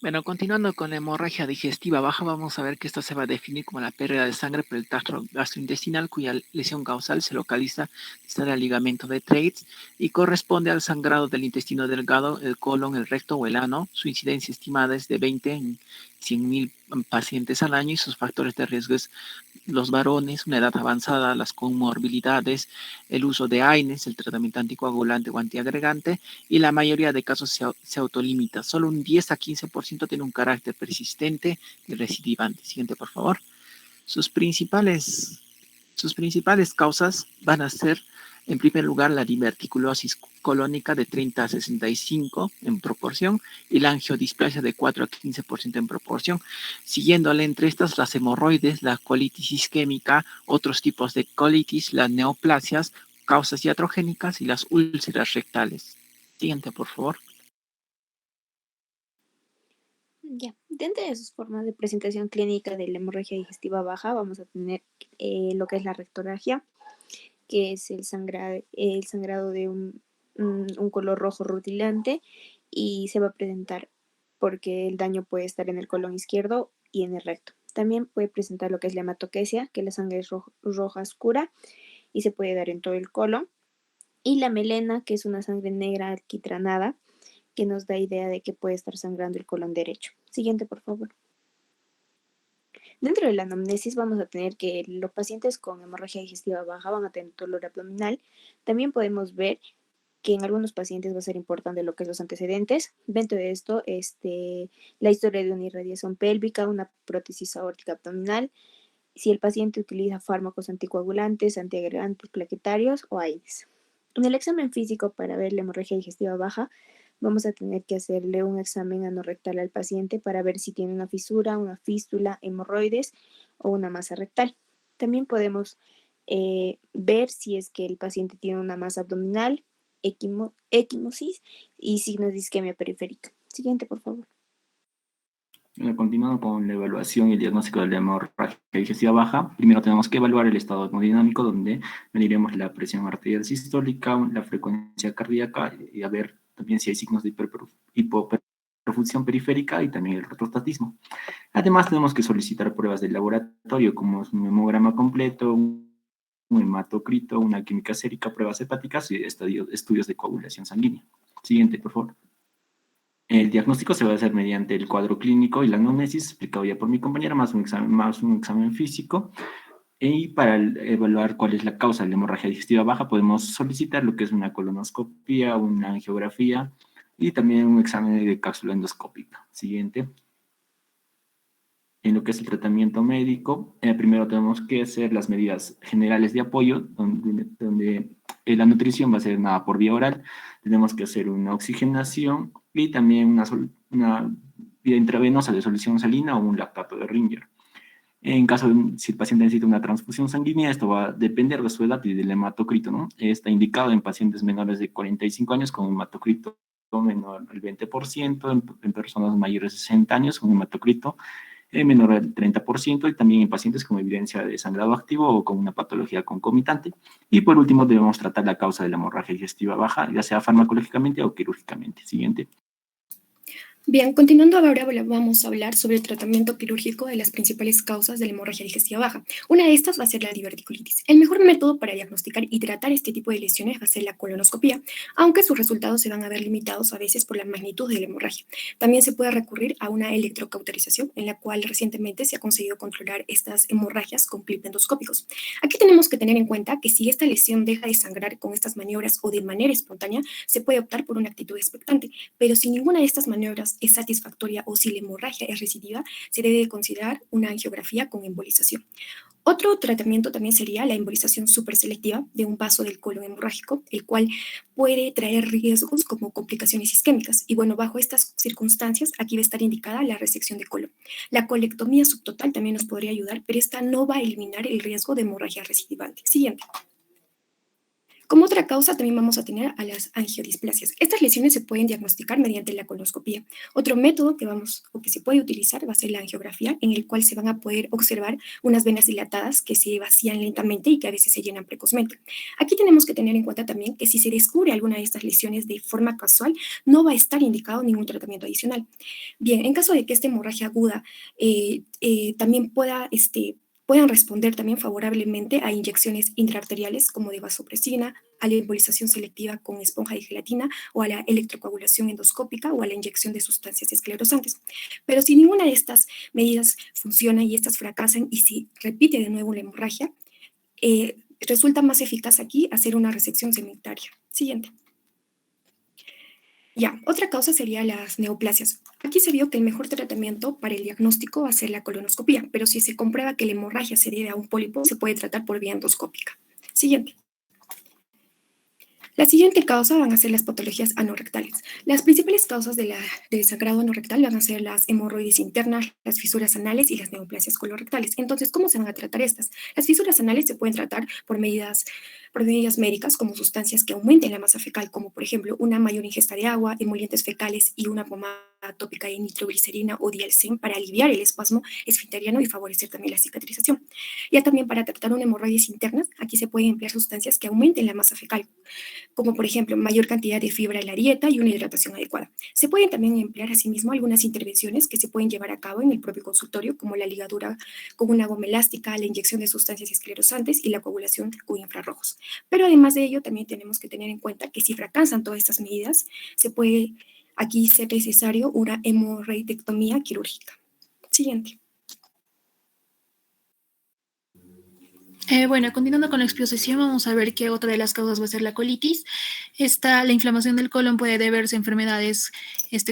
Bueno, continuando con la hemorragia digestiva baja, vamos a ver que esta se va a definir como la pérdida de sangre por el tracto gastrointestinal, cuya lesión causal se localiza en el ligamento de Treitz y corresponde al sangrado del intestino delgado, el colon, el recto o el ano. Su incidencia estimada es de 20 en 100.000 pacientes al año y sus factores de riesgo es los varones, una edad avanzada, las comorbilidades, el uso de AINES, el tratamiento anticoagulante o antiagregante, y la mayoría de casos se autolimita. Solo un 10 a 15% tiene un carácter persistente y recidivante. Siguiente, por favor. Sus principales causas van a ser, en primer lugar, la diverticulosis colónica de 30 a 65 en proporción y la angiodisplasia de 4 a 15% en proporción. Siguiéndole entre estas las hemorroides, la colitis isquémica, otros tipos de colitis, las neoplasias, causas iatrogénicas y las úlceras rectales. Siguiente, por favor. Ya, dentro de sus formas de presentación clínica de la hemorragia digestiva baja, vamos a tener lo que es la rectorragia, que es el sangrado de un color rojo rutilante y se va a presentar porque el daño puede estar en el colon izquierdo y en el recto. También puede presentar lo que es la hematoquesia, que la sangre es roja oscura y se puede dar en todo el colon. Y la melena, que es una sangre negra alquitranada, que nos da idea de que puede estar sangrando el colon derecho. Siguiente, por favor. Dentro de la anamnesis vamos a tener que los pacientes con hemorragia digestiva baja van a tener dolor abdominal. También podemos ver que en algunos pacientes va a ser importante lo que es los antecedentes. Dentro de esto, la historia de una irradiación pélvica, una prótesis aórtica abdominal, si el paciente utiliza fármacos anticoagulantes, antiagregantes plaquetarios o AINES. En el examen físico para ver la hemorragia digestiva baja, vamos a tener que hacerle un examen anorrectal al paciente para ver si tiene una fisura, una fístula, hemorroides o una masa rectal. También podemos ver si es que el paciente tiene una masa abdominal, equimosis y signos de isquemia periférica. Siguiente, por favor. Continuando con la evaluación y el diagnóstico de la hemorragia digestiva baja, primero tenemos que evaluar el estado hemodinámico, donde mediremos la presión arterial sistólica, la frecuencia cardíaca y a ver también si hay signos de hipoperfusión periférica y también el retrostatismo. Además, tenemos que solicitar pruebas del laboratorio, como un hemograma completo, un hematocrito, una química sérica, pruebas hepáticas y estudios de coagulación sanguínea. Siguiente, por favor. El diagnóstico se va a hacer mediante el cuadro clínico y la anamnesis, explicado ya por mi compañera, más un examen físico. Y para evaluar cuál es la causa de la hemorragia digestiva baja, podemos solicitar lo que es una colonoscopia, una angiografía y también un examen de cápsula endoscópica. Siguiente. En lo que es el tratamiento médico, primero tenemos que hacer las medidas generales de apoyo, donde la nutrición va a ser nada por vía oral. Tenemos que hacer una oxigenación y también una vía intravenosa de solución salina o un lactato de Ringer. En caso de si el paciente necesita una transfusión sanguínea, esto va a depender de su edad y del hematocrito, ¿no? Está indicado en pacientes menores de 45 años con un hematocrito menor al 20%, en personas mayores de 60 años con un hematocrito menor al 30%, y también en pacientes con evidencia de sangrado activo o con una patología concomitante. Y por último, debemos tratar la causa de la hemorragia digestiva baja, ya sea farmacológicamente o quirúrgicamente. Siguiente. Bien, continuando ahora vamos a hablar sobre el tratamiento quirúrgico de las principales causas de la hemorragia digestiva baja. Una de estas va a ser la diverticulitis. El mejor método para diagnosticar y tratar este tipo de lesiones va a ser la colonoscopia, aunque sus resultados se van a ver limitados a veces por la magnitud de la hemorragia. También se puede recurrir a una electrocauterización, en la cual recientemente se ha conseguido controlar estas hemorragias con clip endoscópicos. Aquí tenemos que tener en cuenta que si esta lesión deja de sangrar con estas maniobras o de manera espontánea, se puede optar por una actitud expectante, pero si ninguna de estas maniobras es satisfactoria o si la hemorragia es recidiva, se debe considerar una angiografía con embolización. Otro tratamiento también sería la embolización superselectiva de un vaso del colon hemorrágico, el cual puede traer riesgos como complicaciones isquémicas. Y bueno, bajo estas circunstancias, aquí va a estar indicada la resección de colon. La colectomía subtotal también nos podría ayudar, pero esta no va a eliminar el riesgo de hemorragia recidivante. Siguiente. Como otra causa también vamos a tener a las angiodisplasias. Estas lesiones se pueden diagnosticar mediante la colonoscopía. Otro método que se puede utilizar va a ser la angiografía, en el cual se van a poder observar unas venas dilatadas que se vacían lentamente y que a veces se llenan precozmente. Aquí tenemos que tener en cuenta también que si se descubre alguna de estas lesiones de forma casual, no va a estar indicado ningún tratamiento adicional. Bien, en caso de que esta hemorragia aguda también puedan responder también favorablemente a inyecciones intraarteriales como de vasopresina, a la embolización selectiva con esponja de gelatina o a la electrocoagulación endoscópica o a la inyección de sustancias esclerosantes. Pero si ninguna de estas medidas funciona y estas fracasan y si repite de nuevo la hemorragia, resulta más eficaz aquí hacer una resección segmentaria. Siguiente. Ya, otra causa sería las neoplasias. Aquí se vio que el mejor tratamiento para el diagnóstico va a ser la colonoscopía, pero si se comprueba que la hemorragia se debe a un pólipo, se puede tratar por vía endoscópica. Siguiente. La siguiente causa van a ser las patologías anorrectales. Las principales causas del sangrado anorrectal van a ser las hemorroides internas, las fisuras anales y las neoplasias colorectales. Entonces, ¿cómo se van a tratar estas? Las fisuras anales se pueden tratar por medidas por medidas médicas como sustancias que aumenten la masa fecal, como por ejemplo una mayor ingesta de agua, emolientes fecales y una pomada tópica de nitroglicerina o dialcen para aliviar el espasmo esfinteriano y favorecer también la cicatrización. Ya también para tratar una hemorroides internas, aquí se pueden emplear sustancias que aumenten la masa fecal, como por ejemplo mayor cantidad de fibra en la dieta y una hidratación adecuada. Se pueden también emplear asimismo algunas intervenciones que se pueden llevar a cabo en el propio consultorio, como la ligadura con una goma elástica, la inyección de sustancias esclerosantes y la coagulación con infrarrojos. Pero además de ello, también tenemos que tener en cuenta que si fracasan todas estas medidas, se puede aquí ser necesario una hemorroidectomía quirúrgica. Siguiente. Bueno, continuando con la exposición, vamos a ver que otra de las causas va a ser la colitis. La inflamación del colon puede deberse a enfermedades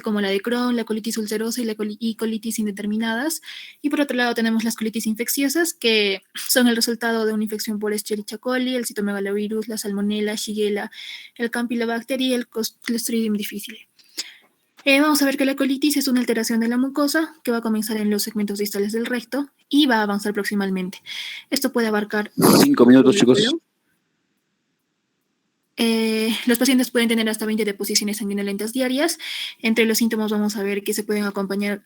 como la de Crohn, la colitis ulcerosa y colitis indeterminadas. Y por otro lado tenemos las colitis infecciosas, que son el resultado de una infección por Escherichia coli, el citomegalovirus, la salmonella, Shigella, el Campylobacter y el Clostridium difficile. Vamos a ver que la colitis es una alteración de la mucosa que va a comenzar en los segmentos distales del recto y va a avanzar proximalmente. Esto puede abarcar 5 minutos, chicos. Los pacientes pueden tener hasta 20 deposiciones sanguinolentas diarias. Entre los síntomas vamos a ver que se pueden acompañar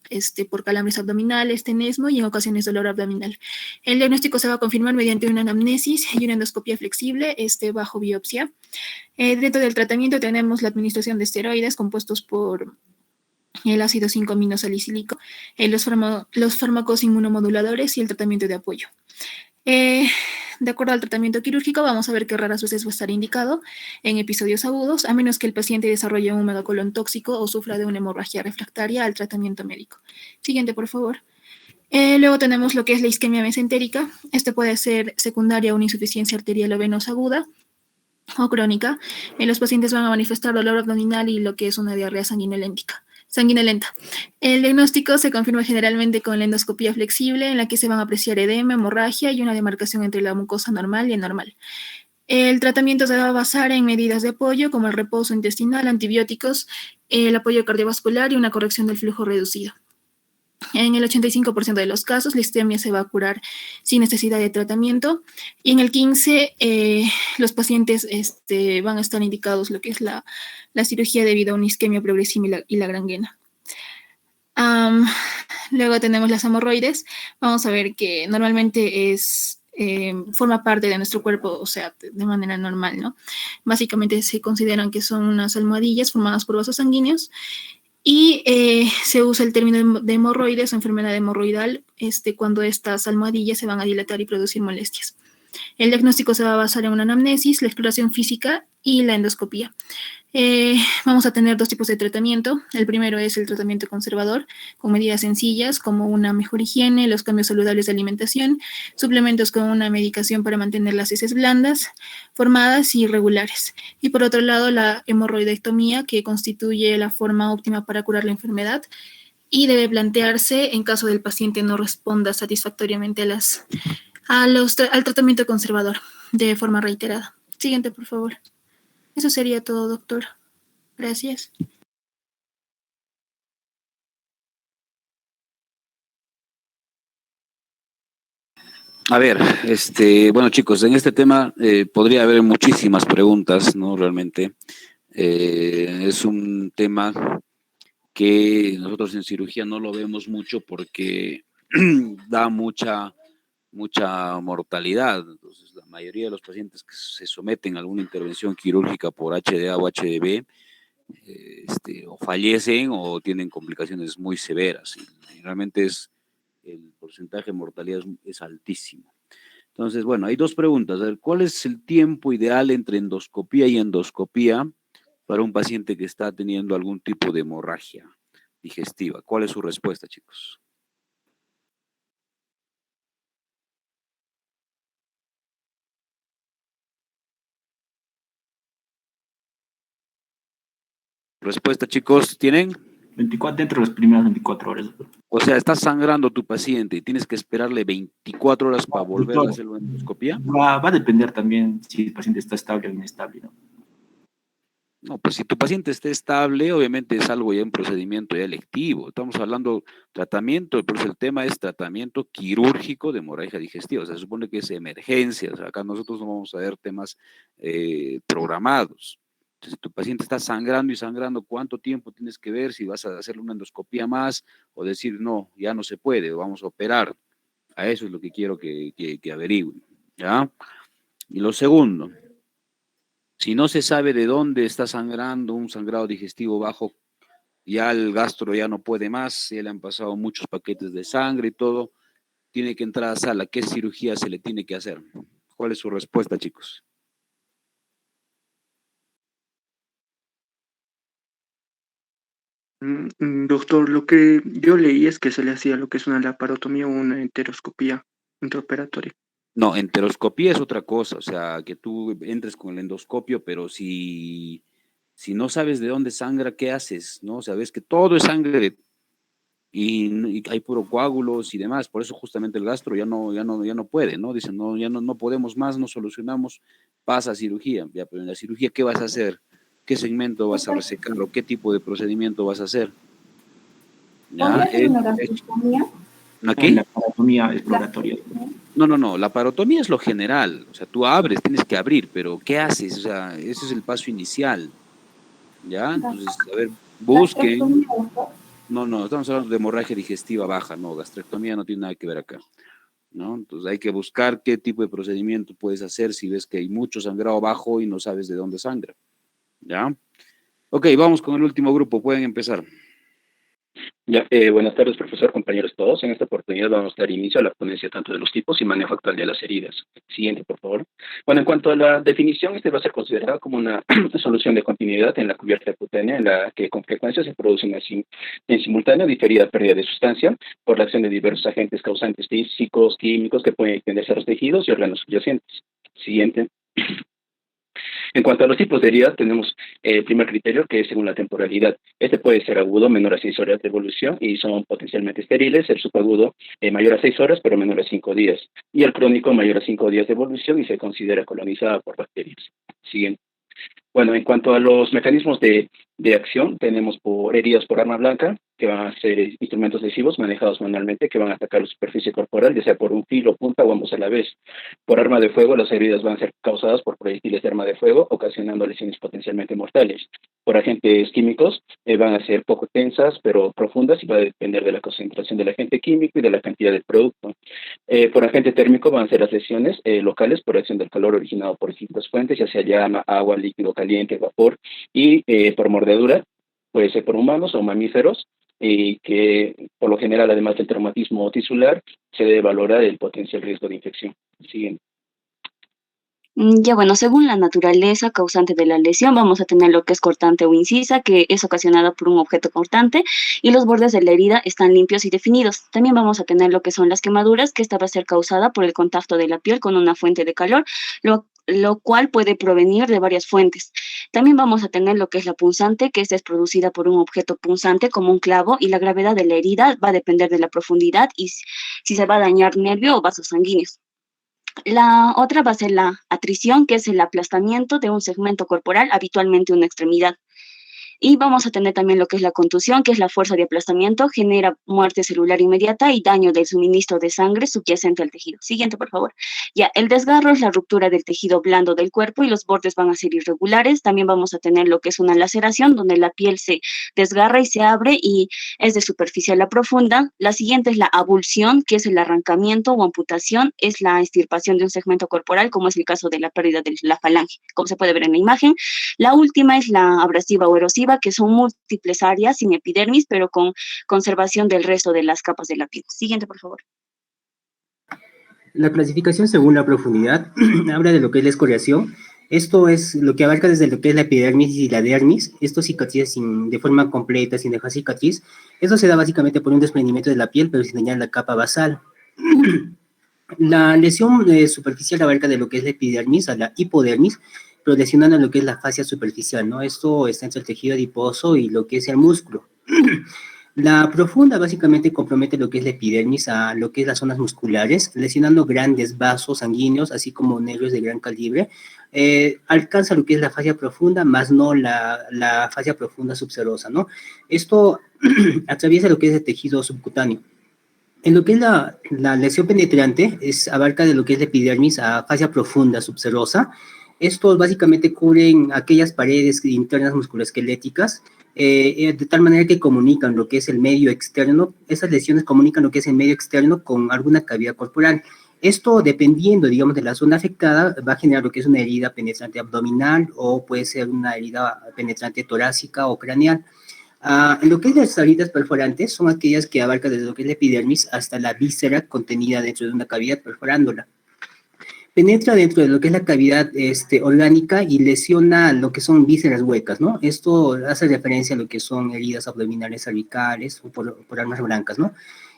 por calambres abdominales, tenesmo y en ocasiones dolor abdominal. El diagnóstico se va a confirmar mediante una anamnesis y una endoscopia flexible bajo biopsia. Dentro del tratamiento tenemos la administración de esteroides compuestos por el ácido 5-aminosalicílico, los fármacos inmunomoduladores y el tratamiento de apoyo. De acuerdo al tratamiento quirúrgico, vamos a ver que raras veces va a estar indicado en episodios agudos, a menos que el paciente desarrolle un megacolon tóxico o sufra de una hemorragia refractaria al tratamiento médico. Siguiente, por favor. Luego tenemos lo que es la isquemia mesentérica. Puede ser secundaria a una insuficiencia arterial o venosa aguda o crónica. Los pacientes van a manifestar dolor abdominal y lo que es una diarrea sanguinolenta. El diagnóstico se confirma generalmente con la endoscopia flexible, en la que se van a apreciar edema, hemorragia y una demarcación entre la mucosa normal y anormal. El tratamiento se va a basar en medidas de apoyo como el reposo intestinal, antibióticos, el apoyo cardiovascular y una corrección del flujo reducido. En el 85% de los casos, la isquemia se va a curar sin necesidad de tratamiento. Y en el 15%, los pacientes van a estar indicados lo que es la cirugía debido a una isquemia progresiva y la gangrena. Luego tenemos las hemorroides. Vamos a ver que normalmente forma parte de nuestro cuerpo, o sea, de manera normal, ¿no? Básicamente se consideran que son unas almohadillas formadas por vasos sanguíneos. Y se usa el término de hemorroides o enfermedad hemorroidal cuando estas almohadillas se van a dilatar y producir molestias. El diagnóstico se va a basar en una anamnesis, la exploración física y la endoscopía. Vamos a tener dos tipos de tratamiento. El primero es el tratamiento conservador, con medidas sencillas como una mejor higiene, los cambios saludables de alimentación, suplementos con una medicación para mantener las heces blandas, formadas y regulares. Y por otro lado, la hemorroidectomía, que constituye la forma óptima para curar la enfermedad y debe plantearse en caso del paciente no responda satisfactoriamente al tratamiento conservador de forma reiterada. Siguiente, por favor. Eso sería todo, doctor. Gracias. A ver, bueno, chicos, en este tema podría haber muchísimas preguntas, ¿no? Realmente es un tema que nosotros en cirugía no lo vemos mucho porque da mucha mortalidad. Entonces, la mayoría de los pacientes que se someten a alguna intervención quirúrgica por HDA o HDB o fallecen o tienen complicaciones muy severas. Y realmente el porcentaje de mortalidad es altísimo. Entonces, bueno, hay dos preguntas. A ver, ¿cuál es el tiempo ideal entre endoscopía y endoscopía para un paciente que está teniendo algún tipo de hemorragia digestiva? ¿Cuál es su respuesta, chicos? Respuesta, chicos, ¿tienen? 24 dentro de las primeras 24 horas. O sea, está sangrando tu paciente y tienes que esperarle 24 horas para volver a hacer la endoscopía. Va a depender también si el paciente está estable o inestable, ¿no? No, pues si tu paciente está estable, obviamente es algo ya un procedimiento ya electivo. Estamos hablando tratamiento, pues el tema es tratamiento quirúrgico de hemorragia digestiva. O sea, se supone que es emergencia. O sea, acá nosotros no vamos a ver temas programados. Entonces, si tu paciente está sangrando y sangrando, ¿cuánto tiempo tienes que ver? Si vas a hacerle una endoscopía más o decir, no, ya no se puede, vamos a operar. A eso es lo que quiero que averigüen, ¿ya? Y lo segundo, si no se sabe de dónde está sangrando, un sangrado digestivo bajo, ya el gastro ya no puede más, ya le han pasado muchos paquetes de sangre y todo, tiene que entrar a sala. ¿Qué cirugía se le tiene que hacer? ¿Cuál es su respuesta, chicos? Doctor, lo que yo leí es que se le hacía lo que es una laparotomía o una enteroscopía intraoperatoria. No, enteroscopía es otra cosa, o sea, que tú entres con el endoscopio, pero si no sabes de dónde sangra, ¿qué haces? ¿No? O sea, ves que todo es sangre y hay puro coágulos y demás, por eso justamente el gastro ya no puede, ¿no? Dicen, no, ya no podemos más, no solucionamos, pasa a cirugía. Ya, pero en la cirugía, ¿qué vas a hacer? ¿Qué segmento vas a resecar o qué tipo de procedimiento vas a hacer? ¿Ya? ¿Una gastrostomía? ¿Una qué? La laparotomía exploratoria. No, la parotomía es lo general, o sea, tú abres, tienes que abrir, pero ¿qué haces? O sea, ese es el paso inicial, ¿ya? Entonces, a ver, busquen. No, estamos hablando de hemorragia digestiva baja, no, gastrectomía no tiene nada que ver acá, ¿no? Entonces hay que buscar qué tipo de procedimiento puedes hacer si ves que hay mucho sangrado bajo y no sabes de dónde sangra, ¿ya? Ok, vamos con el último grupo, pueden empezar. Ya, buenas tardes, profesor, compañeros todos. En esta oportunidad vamos a dar inicio a la ponencia tanto de los tipos y manejo actual de las heridas. Siguiente, por favor. Bueno, en cuanto a la definición, este va a ser considerado como una solución de continuidad en la cubierta cutánea en la que con frecuencia se produce en simultáneo diferida pérdida de sustancia por la acción de diversos agentes causantes físicos, químicos que pueden extenderse a los tejidos y órganos subyacentes. Siguiente. En cuanto a los tipos de heridas, tenemos el primer criterio, que es según la temporalidad. Este puede ser agudo, menor a 6 horas de evolución y son potencialmente estériles. El subagudo, mayor a 6 horas, pero menor a 5 días. Y el crónico, mayor a 5 días de evolución y se considera colonizada por bacterias. Siguiente. Bueno, en cuanto a los mecanismos de acción, tenemos por heridas por arma blanca, que van a ser instrumentos lesivos manejados manualmente, que van a atacar la superficie corporal, ya sea por un filo, punta o ambos a la vez. Por arma de fuego, las heridas van a ser causadas por proyectiles de arma de fuego, ocasionando lesiones potencialmente mortales. Por agentes químicos, van a ser poco tensas, pero profundas, y va a depender de la concentración del agente químico y de la cantidad del producto. Por agente térmico van a ser las lesiones locales por acción del calor originado por distintas fuentes, ya sea llama, agua, líquido caliente, vapor, y por mordedura, puede ser por humanos o mamíferos, y que por lo general, además del traumatismo tisular, se debe valorar el potencial riesgo de infección. Siguiente. Ya bueno, según la naturaleza causante de la lesión, vamos a tener lo que es cortante o incisa, que es ocasionada por un objeto cortante, y los bordes de la herida están limpios y definidos. También vamos a tener lo que son las quemaduras, que esta va a ser causada por el contacto de la piel con una fuente de calor, lo cual puede provenir de varias fuentes. También vamos a tener lo que es la punzante, que esta es producida por un objeto punzante como un clavo, y la gravedad de la herida va a depender de la profundidad y si se va a dañar nervio o vasos sanguíneos. La otra va a ser la atrición, que es el aplastamiento de un segmento corporal, habitualmente una extremidad. Y vamos a tener también lo que es la contusión, que es la fuerza de aplastamiento, genera muerte celular inmediata y daño del suministro de sangre subyacente al tejido. Siguiente, por favor. Ya, el desgarro es la ruptura del tejido blando del cuerpo y los bordes van a ser irregulares. También vamos a tener lo que es una laceración, donde la piel se desgarra y se abre y es de superficial a profunda. La siguiente es la abulsión, que es el arrancamiento o amputación, es la extirpación de un segmento corporal, como es el caso de la pérdida de la falange, como se puede ver en la imagen. La última es la abrasiva o erosiva, que son múltiples áreas sin epidermis, pero con conservación del resto de las capas de la piel. Siguiente, por favor. La clasificación según la profundidad habla de lo que es la escoriación. Esto es lo que abarca desde lo que es la epidermis y la dermis. Esto cicatriza de forma completa, sin dejar cicatriz. Eso se da básicamente por un desprendimiento de la piel, pero sin dañar la capa basal. La lesión superficial abarca de lo que es la epidermis a la hipodermis, pero lesionando lo que es la fascia superficial, ¿no? Esto está entre el tejido adiposo y lo que es el músculo. La profunda básicamente compromete lo que es la epidermis a lo que es las zonas musculares, lesionando grandes vasos sanguíneos, así como nervios de gran calibre. Alcanza lo que es la fascia profunda, más no la fascia profunda subserosa, ¿no? Esto atraviesa lo que es el tejido subcutáneo. En lo que es la lesión penetrante, abarca de lo que es la epidermis a fascia profunda subserosa. Estos básicamente cubren aquellas paredes internas musculoesqueléticas, de tal manera que comunican lo que es el medio externo. Esas lesiones comunican lo que es el medio externo con alguna cavidad corporal. Esto, dependiendo, digamos, de la zona afectada, va a generar lo que es una herida penetrante abdominal o puede ser una herida penetrante torácica o craneal. En lo que es las heridas perforantes, son aquellas que abarcan desde lo que es la epidermis hasta la víscera contenida dentro de una cavidad perforándola. Penetra dentro de lo que es la cavidad orgánica y lesiona lo que son vísceras huecas, ¿no? Esto hace referencia a lo que son heridas abdominales cervicales o por armas blancas, ¿no?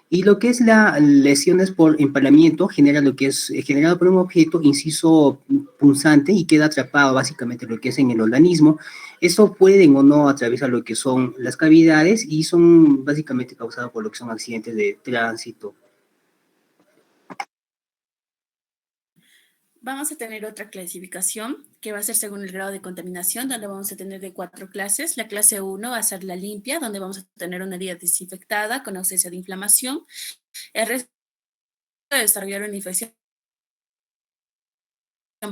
Y lo que es la lesiones por empalamiento genera lo que es generado por un objeto inciso punzante y queda atrapado básicamente lo que es en el organismo. Eso pueden o no atravesar lo que son las cavidades y son básicamente causados por lo que son accidentes de tránsito. Vamos a tener otra clasificación que va a ser según el grado de contaminación, donde vamos a tener de 4 clases. La clase 1 va a ser la limpia, donde vamos a tener una herida desinfectada con ausencia de inflamación. El resto de desarrollar una infección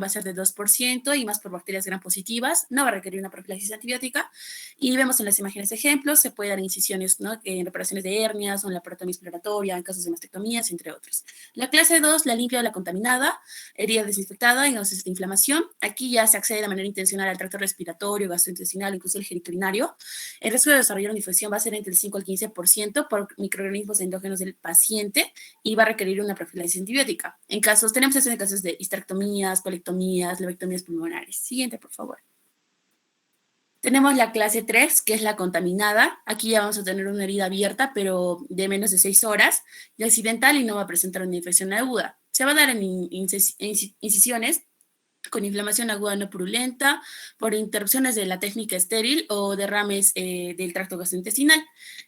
va a ser de 2% y más por bacterias gram positivas, no va a requerir una profilaxis antibiótica. Y vemos en las imágenes ejemplos, se puede dar incisiones, ¿no?, en reparaciones de hernias o en la parotomía exploratoria, en casos de mastectomías, entre otros. La clase 2, la limpia o la contaminada, herida desinfectada y ausencia de inflamación. Aquí ya se accede de manera intencional al tracto respiratorio, gastrointestinal, incluso el genitourinario. El riesgo de desarrollar una infección va a ser entre el 5 al 15% por microorganismos endógenos del paciente y va a requerir una profilaxis antibiótica. Tenemos eso en casos de histerectomías, lobectomías pulmonares. Siguiente, por favor. Tenemos la clase 3, que es la contaminada. Aquí ya vamos a tener una herida abierta, pero de menos de 6 horas, y accidental y no va a presentar una infección aguda. Se va a dar en incisiones con inflamación aguda no purulenta, por interrupciones de la técnica estéril o derrames del tracto gastrointestinal.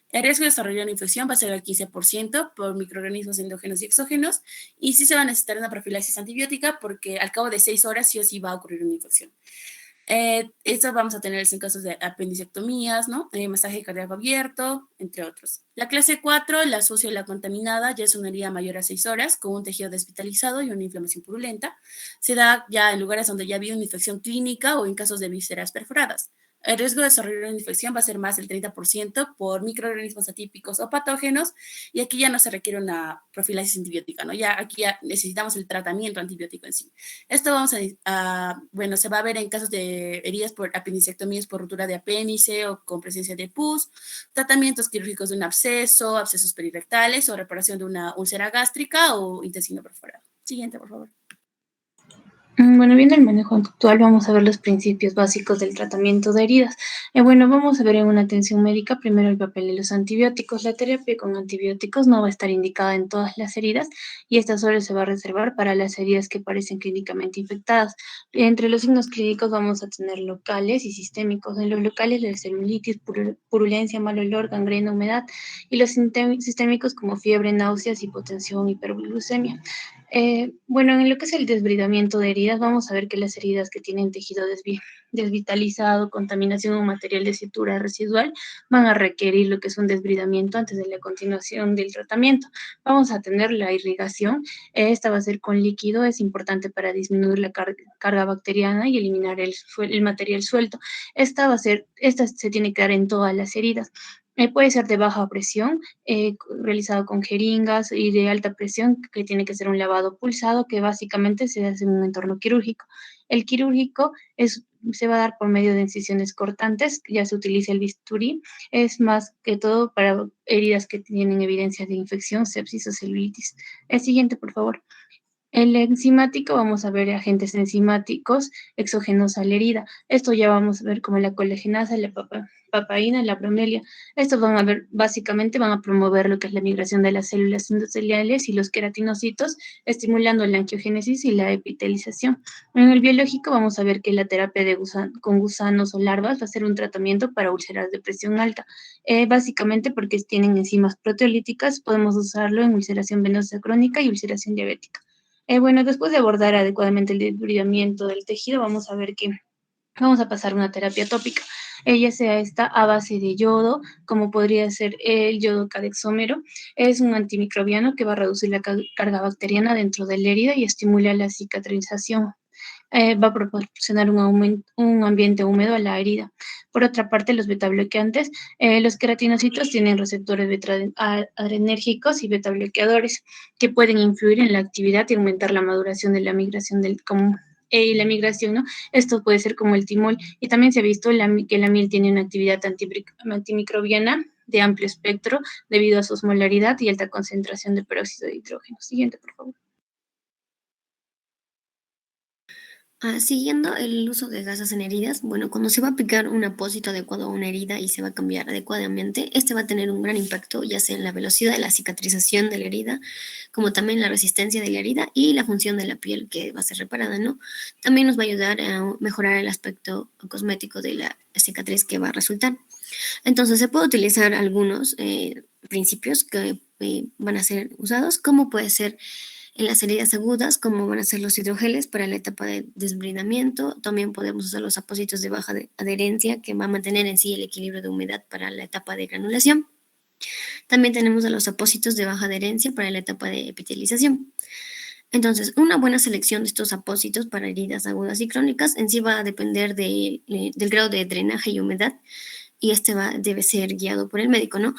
El riesgo de desarrollar una infección va a ser del 15% por microorganismos endógenos y exógenos, y sí se va a necesitar una profilaxis antibiótica porque al cabo de 6 horas sí o sí va a ocurrir una infección. Esto vamos a tener en casos de apendicectomías, ¿no? Masaje cardíaco abierto, entre otros. La clase 4, la sucia y la contaminada, ya es una herida mayor a 6 horas con un tejido desvitalizado y una inflamación purulenta. Se da ya en lugares donde ya había una infección clínica o en casos de vísceras perforadas. El riesgo de desarrollar una infección va a ser más del 30% por microorganismos atípicos o patógenos, y aquí ya no se requiere una profilaxis antibiótica, ¿no? Aquí ya necesitamos el tratamiento antibiótico en sí. Esto se va a ver en casos de heridas por apendicectomías por ruptura de apéndice o con presencia de pus, tratamientos quirúrgicos de un absceso, abscesos perirectales o reparación de una úlcera gástrica o intestino perforado. Siguiente, por favor. Bueno, viendo el manejo actual, vamos a ver los principios básicos del tratamiento de heridas. Vamos a ver en una atención médica primero el papel de los antibióticos. La terapia con antibióticos no va a estar indicada en todas las heridas y esta solo se va a reservar para las heridas que parecen clínicamente infectadas. Entre los signos clínicos vamos a tener locales y sistémicos. En los locales, la celulitis, purulencia, mal olor, gangrena, humedad, y los sistémicos como fiebre, náuseas, hipotensión, hiperglucemia. En lo que es el desbridamiento de heridas, vamos a ver que las heridas que tienen tejido desvitalizado, contaminación o material de sutura residual, van a requerir lo que es un desbridamiento antes de la continuación del tratamiento. Vamos a tener la irrigación, esta va a ser con líquido, es importante para disminuir la carga bacteriana y eliminar el material suelto. Esta se tiene que dar en todas las heridas. Puede ser de baja presión, realizado con jeringas, y de alta presión, que tiene que ser un lavado pulsado, que básicamente se hace en un entorno quirúrgico. El quirúrgico se va a dar por medio de incisiones cortantes, ya se utiliza el bisturí, es más que todo para heridas que tienen evidencia de infección, sepsis o celulitis. El siguiente, por favor. El enzimático, vamos a ver agentes enzimáticos exógenos a la herida. Esto ya vamos a ver como la collagenasa, la papaína, la bromelia. Estos van a ver, básicamente van a promover lo que es la migración de las células endoteliales y los queratinocitos, estimulando la angiogénesis y la epitelización. En el biológico vamos a ver que la terapia con gusanos o larvas va a ser un tratamiento para úlceras de presión alta. Básicamente porque tienen enzimas proteolíticas, podemos usarlo en ulceración venosa crónica y ulceración diabética. Bueno, después de abordar adecuadamente el debridamiento del tejido, vamos a ver que vamos a pasar una terapia tópica. Ya sea esta a base de yodo, como podría ser el yodo cadexómero. Es un antimicrobiano que va a reducir la carga bacteriana dentro de la herida y estimula la cicatrización. Va a proporcionar un ambiente húmedo a la herida. Por otra parte, los betabloqueantes, los queratinocitos tienen receptores adrenérgicos y betabloqueadores que pueden influir en la actividad y aumentar la maduración de la migración la migración, ¿no? Esto puede ser como el timol, y también se ha visto que la miel tiene una actividad antimicrobiana de amplio espectro debido a su osmolaridad y alta concentración de peróxido de hidrógeno. Siguiente, por favor. Siguiendo el uso de gasas en heridas, bueno, cuando se va a aplicar un apósito adecuado a una herida y se va a cambiar adecuadamente, este va a tener un gran impacto, ya sea en la velocidad de la cicatrización de la herida, como también la resistencia de la herida y la función de la piel que va a ser reparada, ¿no? También nos va a ayudar a mejorar el aspecto cosmético de la cicatriz que va a resultar. Entonces, se puede utilizar algunos principios que van a ser usados, como puede ser en las heridas agudas, como van a ser los hidrogeles para la etapa de desbridamiento. También podemos usar los apósitos de baja adherencia, que va a mantener en sí el equilibrio de humedad para la etapa de granulación. También tenemos a los apósitos de baja adherencia para la etapa de epitelización. Entonces, una buena selección de estos apósitos para heridas agudas y crónicas en sí va a depender del grado de drenaje y humedad, y debe ser guiado por el médico, ¿no?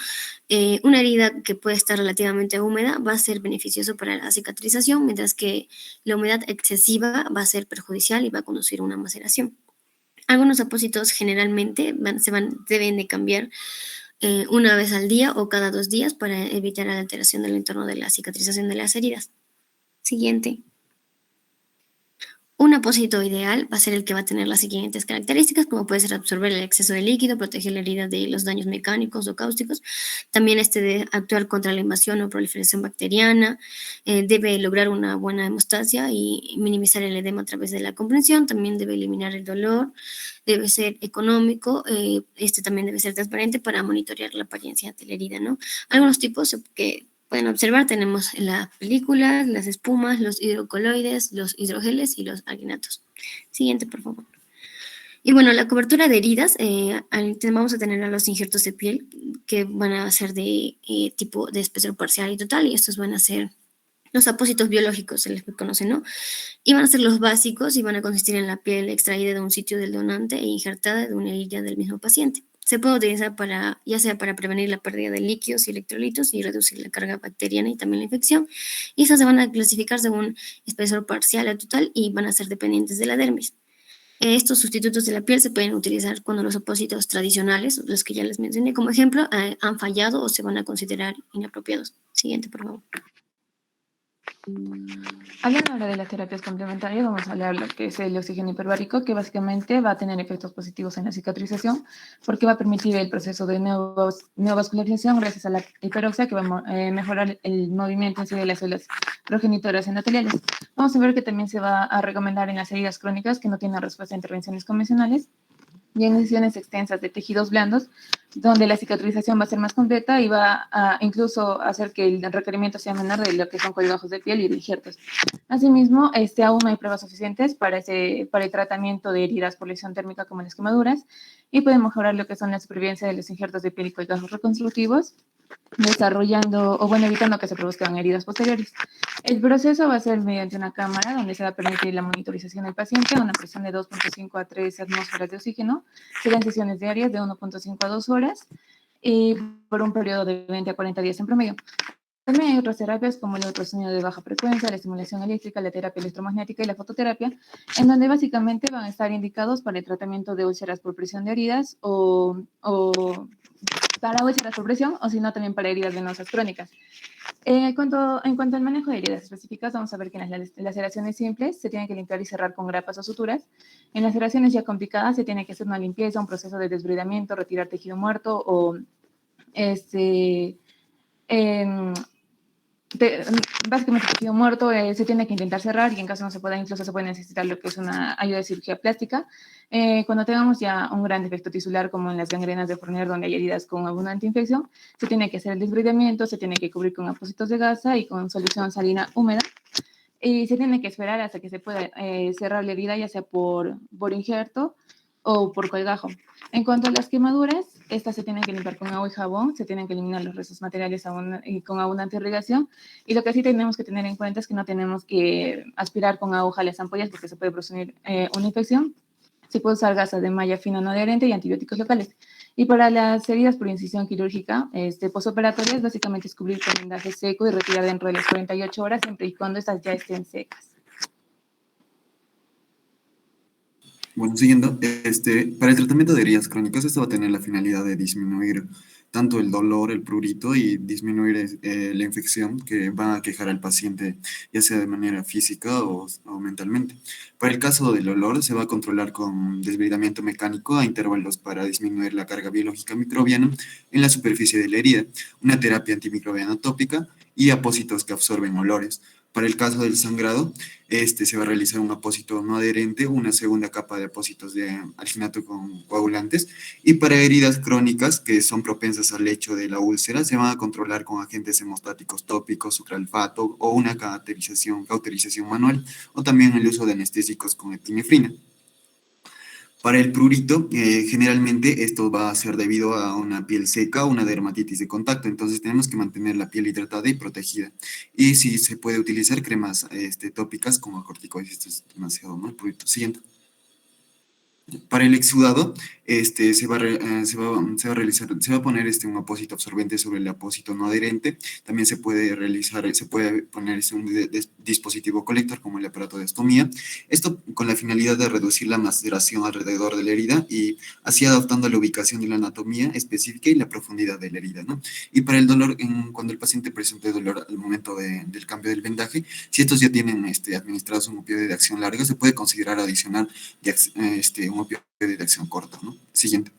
Una herida que puede estar relativamente húmeda va a ser beneficioso para la cicatrización, mientras que la humedad excesiva va a ser perjudicial y va a conducir a una maceración. Algunos apósitos generalmente deben de cambiar una vez al día o cada 2 días para evitar la alteración del entorno de la cicatrización de las heridas. Siguiente. Un apósito ideal va a ser el que va a tener las siguientes características, como puede ser absorber el exceso de líquido, proteger la herida de los daños mecánicos o cáusticos. También de actuar contra la invasión o proliferación bacteriana. Debe lograr una buena hemostasia y minimizar el edema a través de la comprensión. También debe eliminar el dolor. Debe ser económico. También debe ser transparente para monitorear la apariencia de la herida, ¿no? Algunos tipos que pueden observar, tenemos las películas, las espumas, los hidrocoloides, los hidrogeles y los alginatos. Siguiente, por favor. Y bueno, la cobertura de heridas, vamos a tener a los injertos de piel que van a ser de tipo de espesor parcial y total, y estos van a ser los apósitos biológicos, se les conoce, ¿no? Y van a ser los básicos y van a consistir en la piel extraída de un sitio del donante e injertada de una herida del mismo paciente. Se puede utilizar ya sea para prevenir la pérdida de líquidos y electrolitos y reducir la carga bacteriana y también la infección. Y esas se van a clasificar según espesor parcial o total y van a ser dependientes de la dermis. Estos sustitutos de la piel se pueden utilizar cuando los apósitos tradicionales, los que ya les mencioné como ejemplo, han fallado o se van a considerar inapropiados. Siguiente, por favor. Hablando ahora de las terapias complementarias, vamos a hablar de lo que es el oxígeno hiperbárico, que básicamente va a tener efectos positivos en la cicatrización, porque va a permitir el proceso de neovascularización gracias a la hiperoxia, que va a mejorar el movimiento en sí de las células progenitoras endoteliales. Vamos a ver que también se va a recomendar en las heridas crónicas que no tienen respuesta a intervenciones convencionales, y en lesiones extensas de tejidos blandos, donde la cicatrización va a ser más completa y va a incluso hacer que el requerimiento sea menor de lo que son colgajos de piel y de injertos. Asimismo, aún no hay pruebas suficientes para el tratamiento de heridas por lesión térmica como las quemaduras, y puede mejorar lo que son la supervivencia de los injertos de piel y colgajos reconstructivos, evitando que se produzcan heridas posteriores. El proceso va a ser mediante una cámara donde se va a permitir la monitorización del paciente a una presión de 2.5 a 3 atmósferas de oxígeno, serán sesiones diarias de 1.5 a 2 horas y por un periodo de 20 a 40 días en promedio. También hay otras terapias como el ultrasonido de baja frecuencia, la estimulación eléctrica, la terapia electromagnética y la fototerapia, en donde básicamente van a estar indicados para el tratamiento de úlceras por presión de heridas o para úlceras por presión o si no también para heridas venosas crónicas. En cuanto al manejo de heridas específicas, vamos a ver que en las laceraciones simples se tiene que limpiar y cerrar con grapas o suturas. En las laceraciones ya complicadas se tiene que hacer una limpieza, un proceso de desbridamiento, retirar tejido muerto o básicamente tejido muerto se tiene que intentar cerrar y en caso no se pueda, incluso se puede necesitar lo que es una ayuda de cirugía plástica. Cuando tengamos ya un gran defecto tisular como en las gangrenas de Fournier donde hay heridas con abundante infección, se tiene que hacer el desbridamiento, se tiene que cubrir con apósitos de gasa y con solución salina húmeda y se tiene que esperar hasta que se pueda cerrar la herida ya sea por injerto o por colgajo. En cuanto a las quemaduras, estas se tienen que limpiar con agua y jabón, se tienen que eliminar los restos materiales con abundante irrigación, y lo que sí tenemos que tener en cuenta es que no tenemos que aspirar con aguja las ampollas porque se puede producir una infección. Se puede usar gasa de malla fina no adherente y antibióticos locales. Y para las heridas por incisión quirúrgica posoperatorias, básicamente es cubrir con vendaje seco y retirar dentro de las 48 horas, siempre y cuando estas ya estén secas. Bueno, siguiendo, para el tratamiento de heridas crónicas, esto va a tener la finalidad de disminuir tanto el dolor, el prurito y disminuir la infección que va a aquejar al paciente, ya sea de manera física o mentalmente. Para el caso del dolor, se va a controlar con desbridamiento mecánico a intervalos para disminuir la carga biológica microbiana en la superficie de la herida, una terapia antimicrobiana tópica y apósitos que absorben olores. Para el caso del sangrado, se va a realizar un apósito no adherente, una segunda capa de apósitos de alginato con coagulantes. Y para heridas crónicas que son propensas al hecho de la úlcera, se van a controlar con agentes hemostáticos tópicos, sucralfato o una cauterización manual, o también el uso de anestésicos con epinefrina. Para el prurito, generalmente esto va a ser debido a una piel seca o una dermatitis de contacto, entonces tenemos que mantener la piel hidratada y protegida. Y si se puede utilizar cremas tópicas como corticoides, esto es demasiado, ¿no? El prurito. Siguiente. Para el exudado, se va a poner un apósito absorbente sobre el apósito no adherente. También se puede poner un dispositivo colector como el aparato de estomía. Esto con la finalidad de reducir la maceración alrededor de la herida y así adaptando la ubicación de la anatomía específica y la profundidad de la herida, ¿no? Y para el dolor, cuando el paciente presente dolor al momento del cambio del vendaje, si estos ya tienen administrados un opioide de acción larga, se puede considerar adicional un opioide de acción corta, ¿no? Siguiente.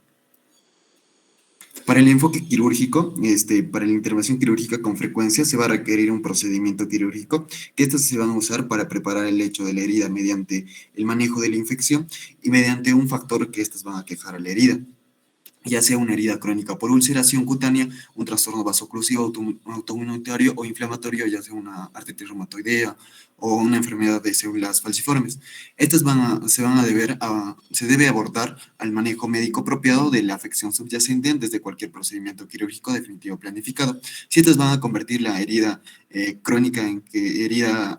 Para el enfoque quirúrgico, para la intervención quirúrgica con frecuencia se va a requerir un procedimiento quirúrgico, que estos se van a usar para preparar el lecho de la herida mediante el manejo de la infección y mediante un factor que estas van a aquejar a la herida, ya sea una herida crónica por ulceración cutánea, un trastorno vasoclusivo autoinmunitario o inflamatorio, ya sea una artritis reumatoidea o una enfermedad de células falciformes. Estas se debe abordar al manejo médico apropiado de la afección subyacente antes de cualquier procedimiento quirúrgico definitivo planificado. Si estas van a convertir la herida crónica en herida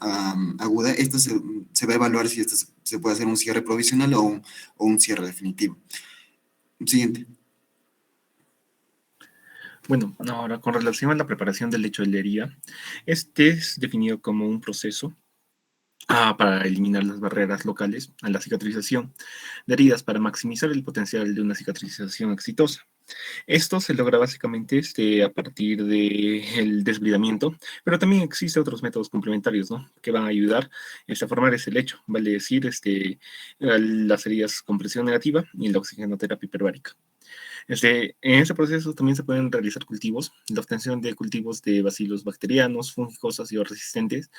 aguda, esto se va a evaluar si se puede hacer un cierre provisional o un cierre definitivo. Siguiente. Bueno, ahora con relación a la preparación del lecho de la herida, este es definido como un proceso para eliminar las barreras locales a la cicatrización de heridas para maximizar el potencial de una cicatrización exitosa. Esto se logra básicamente a partir del desbridamiento, pero también existen otros métodos complementarios, ¿no?, que van a ayudar a formar ese lecho, vale decir, las heridas con presión negativa y la oxigenoterapia hiperbárica. En este proceso también se pueden realizar cultivos. La obtención de cultivos de bacilos bacterianos, fúngicos, ácidos resistentes,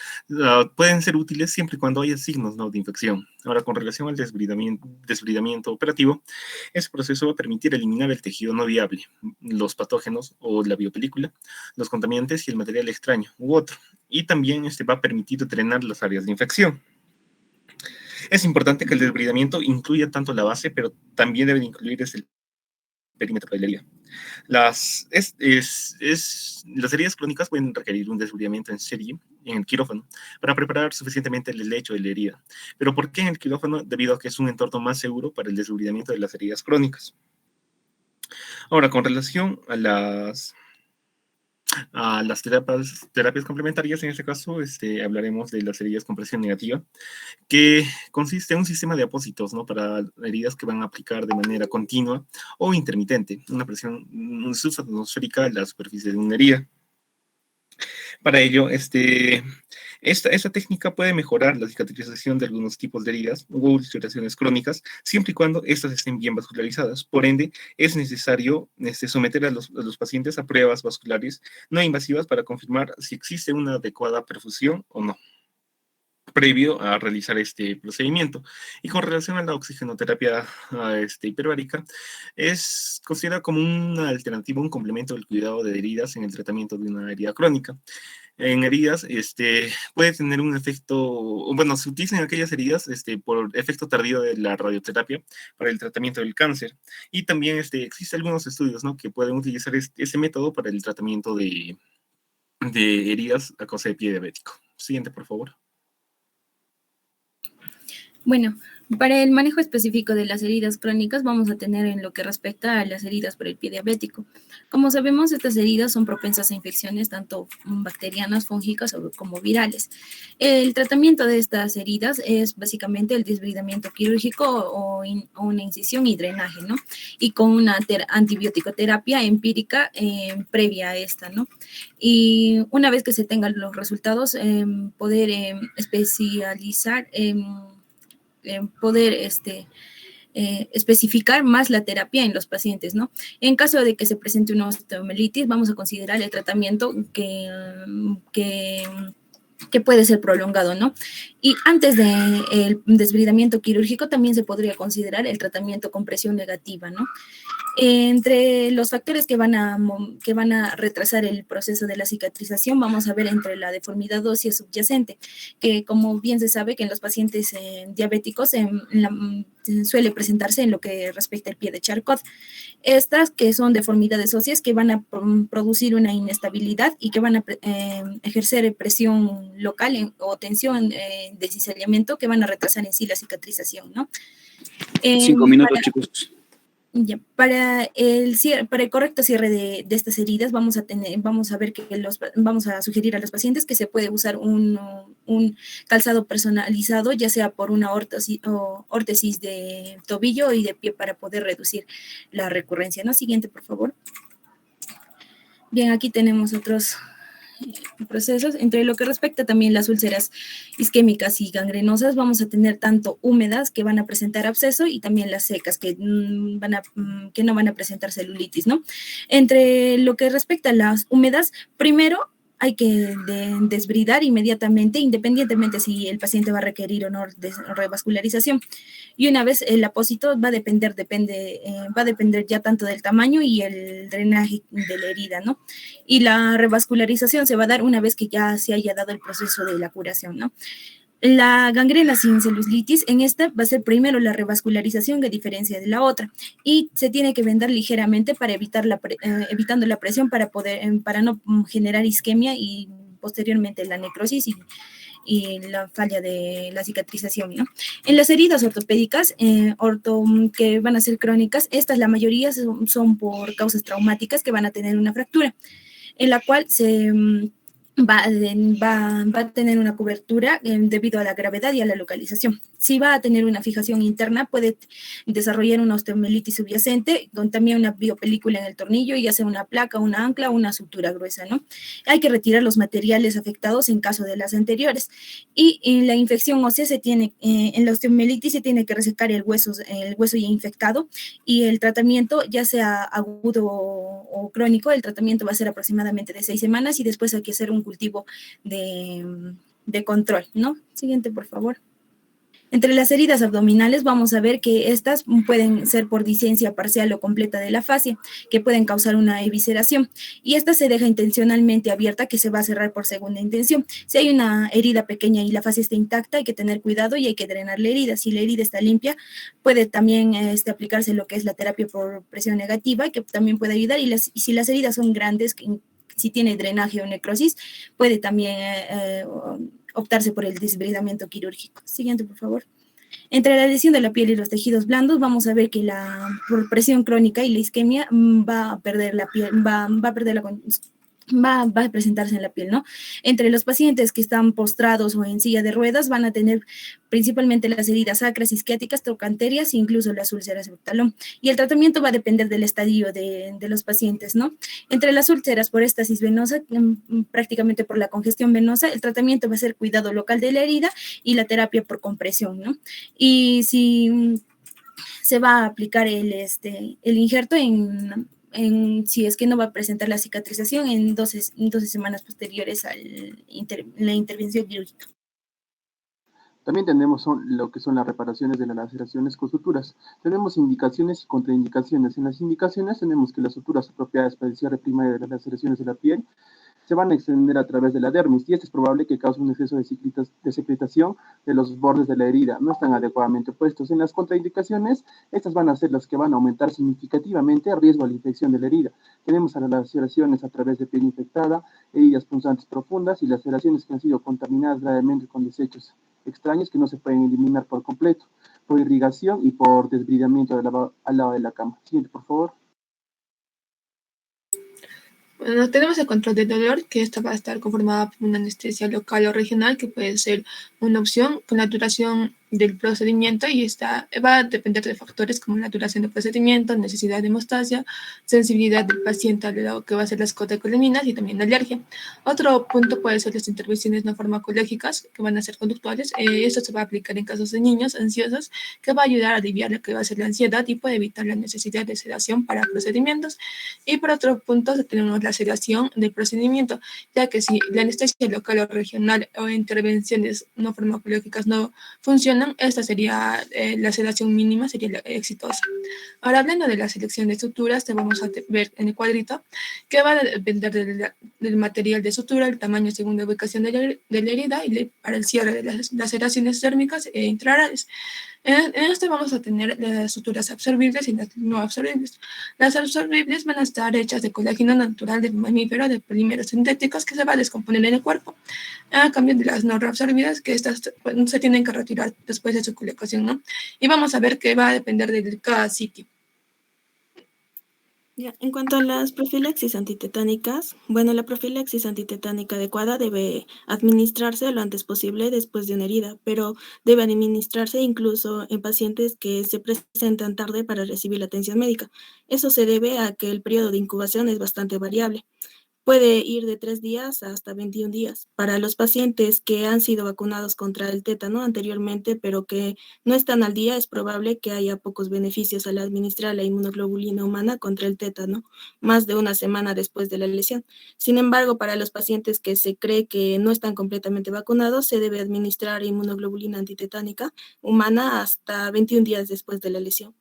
pueden ser útiles siempre y cuando haya signos, ¿no?, de infección. Ahora, con relación al desbridamiento operativo, este proceso va a permitir eliminar el tejido no viable, los patógenos o la biopelícula, los contaminantes y el material extraño u otro. Y también va a permitir drenar las áreas de infección. Es importante que el desbridamiento incluya tanto la base, pero también debe incluir el perímetro de la herida. Las heridas crónicas pueden requerir un desbridamiento en serie en el quirófano para preparar suficientemente el lecho de la herida. ¿Pero por qué en el quirófano? Debido a que es un entorno más seguro para el desbridamiento de las heridas crónicas. Ahora, con relación a Las terapias complementarias, en este caso, hablaremos de las heridas con presión negativa, que consiste en un sistema de apósitos, ¿no? Para heridas que van a aplicar de manera continua o intermitente, una presión subatmosférica en la superficie de una herida. Para ello, esta técnica puede mejorar la cicatrización de algunos tipos de heridas u ulceraciones crónicas, siempre y cuando estas estén bien vascularizadas. Por ende, es necesario someter a los pacientes a pruebas vasculares no invasivas para confirmar si existe una adecuada perfusión o no, previo a realizar este procedimiento. Y con relación a la oxigenoterapia hiperbárica, es considerada como una alternativa, un complemento del cuidado de heridas en el tratamiento de una herida crónica. En heridas, puede tener un efecto, bueno, se utilizan aquellas heridas por efecto tardío de la radioterapia para el tratamiento del cáncer. Y también existen algunos estudios, ¿no?, que pueden utilizar ese método para el tratamiento de heridas a causa de pie diabético. Siguiente, por favor. Bueno, para el manejo específico de las heridas crónicas vamos a tener en lo que respecta a las heridas por el pie diabético. Como sabemos, estas heridas son propensas a infecciones tanto bacterianas, fúngicas como virales. El tratamiento de estas heridas es básicamente el desbridamiento quirúrgico o una incisión y drenaje, ¿no? Y con una antibiótico-terapia empírica previa a esta, ¿no? Y una vez que se tengan los resultados, poder especializar poder especificar más la terapia en los pacientes, ¿no? En caso de que se presente una osteomelitis, vamos a considerar el tratamiento que puede ser prolongado, ¿no? Y antes del desbridamiento quirúrgico también se podría considerar el tratamiento con presión negativa, ¿no? Entre los factores que van a retrasar el proceso de la cicatrización, vamos a ver entre la deformidad ósea subyacente, que como bien se sabe que en los pacientes diabéticos suele presentarse en lo que respecta al pie de Charcot. Estas que son deformidades óseas que van a producir una inestabilidad y que van a ejercer presión local o tensión de cizallamiento que van a retrasar en sí la cicatrización, ¿no? 5 minutos, chicos. Ya, para el correcto cierre de estas heridas vamos a ver que vamos a sugerir a los pacientes que se puede usar un calzado personalizado, ya sea por una órtesis de tobillo y de pie para poder reducir la recurrencia, ¿no? Siguiente, por favor. Bien, aquí tenemos otros procesos. Entre lo que respecta también las úlceras isquémicas y gangrenosas, vamos a tener tanto húmedas que van a presentar absceso y también las secas que no van a presentar celulitis, ¿no? Entre lo que respecta a las húmedas, primero hay que desbridar inmediatamente, independientemente si el paciente va a requerir o no de revascularización. Y una vez el apósito va a depender ya tanto del tamaño y el drenaje de la herida, ¿no? Y la revascularización se va a dar una vez que ya se haya dado el proceso de la curación, ¿no? La gangrena sin celulitis, en esta va a ser primero la revascularización a diferencia de la otra y se tiene que vendar ligeramente para evitando la presión para no generar isquemia y posteriormente la necrosis y la falla de la cicatrización, ¿no? En las heridas ortopédicas que van a ser crónicas, estas la mayoría son por causas traumáticas que van a tener una fractura, en la cual va a tener una cobertura debido a la gravedad y a la localización. Si va a tener una fijación interna, puede desarrollar una osteomelitis subyacente con también una biopelícula en el tornillo, ya sea una placa, una ancla o una sutura gruesa, ¿no? Hay que retirar los materiales afectados en caso de las anteriores. Y en la infección ósea en la osteomelitis se tiene que resecar el hueso ya infectado y el tratamiento, ya sea agudo o crónico, el tratamiento va a ser aproximadamente de 6 semanas y después hay que hacer un cultivo de control, ¿no? Siguiente, por favor. Entre las heridas abdominales vamos a ver que estas pueden ser por discencia parcial o completa de la fascia, que pueden causar una evisceración, y esta se deja intencionalmente abierta, que se va a cerrar por segunda intención. Si hay una herida pequeña y la fascia está intacta, hay que tener cuidado y hay que drenar la herida. Si la herida está limpia, puede también aplicarse lo que es la terapia por presión negativa, que también puede ayudar, y si las heridas son grandes, si tiene drenaje o necrosis, puede también optarse por el desbridamiento quirúrgico. Siguiente, por favor. Entre la lesión de la piel y los tejidos blandos, vamos a ver que por presión crónica y la isquemia va a perder la piel, va a perder la va a presentarse en la piel, ¿no? Entre los pacientes que están postrados o en silla de ruedas van a tener principalmente las heridas sacras, isquiáticas, trochanterias e incluso las úlceras del talón. Y el tratamiento va a depender del estadio de los pacientes, ¿no? Entre las úlceras por estasis venosa, prácticamente por la congestión venosa, el tratamiento va a ser cuidado local de la herida y la terapia por compresión, ¿no? Y si se va a aplicar el injerto si es que no va a presentar la cicatrización en 12 semanas posteriores a la intervención quirúrgica. También tenemos lo que son las reparaciones de las laceraciones con suturas. Tenemos indicaciones y contraindicaciones. En las indicaciones tenemos que las suturas apropiadas para el cierre primario de las laceraciones de la piel se van a extender a través de la dermis y esto es probable que cause un exceso de secretación de los bordes de la herida, no están adecuadamente puestos. En las contraindicaciones, estas van a ser las que van a aumentar significativamente el riesgo a la infección de la herida. Tenemos a las laceraciones a través de piel infectada, heridas punzantes profundas y laceraciones que han sido contaminadas gravemente con desechos extraños que no se pueden eliminar por completo, por irrigación y por desbridamiento al lado de la cama. Siguiente, por favor. Bueno, tenemos el control del dolor, que esta va a estar conformada por una anestesia local o regional, que puede ser una opción con la duración del procedimiento, y esta va a depender de factores como la duración del procedimiento, necesidad de hemostasia, sensibilidad del paciente a lo que va a ser las catecolaminas y también la alergia. Otro punto puede ser las intervenciones no farmacológicas que van a ser conductuales. Esto se va a aplicar en casos de niños ansiosos, que va a ayudar a aliviar lo que va a ser la ansiedad y puede evitar la necesidad de sedación para procedimientos. Y por otro punto tenemos la sedación del procedimiento, ya que si la anestesia local o regional o intervenciones no farmacológicas no funcionan, esta sería la sedación mínima, sería la exitosa. Ahora, hablando de la selección de suturas, te vamos a ver en el cuadrito que va a depender del material de sutura, el tamaño según la ubicación de la herida y para el cierre de las laceraciones térmicas e intraorales. En este vamos a tener las suturas absorbibles y las no absorbibles. Las absorbibles van a estar hechas de colágeno natural del mamífero, de polímeros sintéticos que se va a descomponer en el cuerpo, a cambio de las no reabsorbidas, que estas se tienen que retirar después de su colocación, ¿no? Y vamos a ver que va a depender de cada sitio. Ya, en cuanto a las profilaxis antitetánicas, bueno, la profilaxis antitetánica adecuada debe administrarse lo antes posible después de una herida, pero debe administrarse incluso en pacientes que se presentan tarde para recibir la atención médica. Eso se debe a que el periodo de incubación es bastante variable. Puede ir de 3 días hasta 21 días. Para los pacientes que han sido vacunados contra el tétano anteriormente, pero que no están al día, es probable que haya pocos beneficios al administrar la inmunoglobulina humana contra el tétano, más de una semana después de la lesión. Sin embargo, para los pacientes que se cree que no están completamente vacunados, se debe administrar inmunoglobulina antitetánica humana hasta 21 días después de la lesión.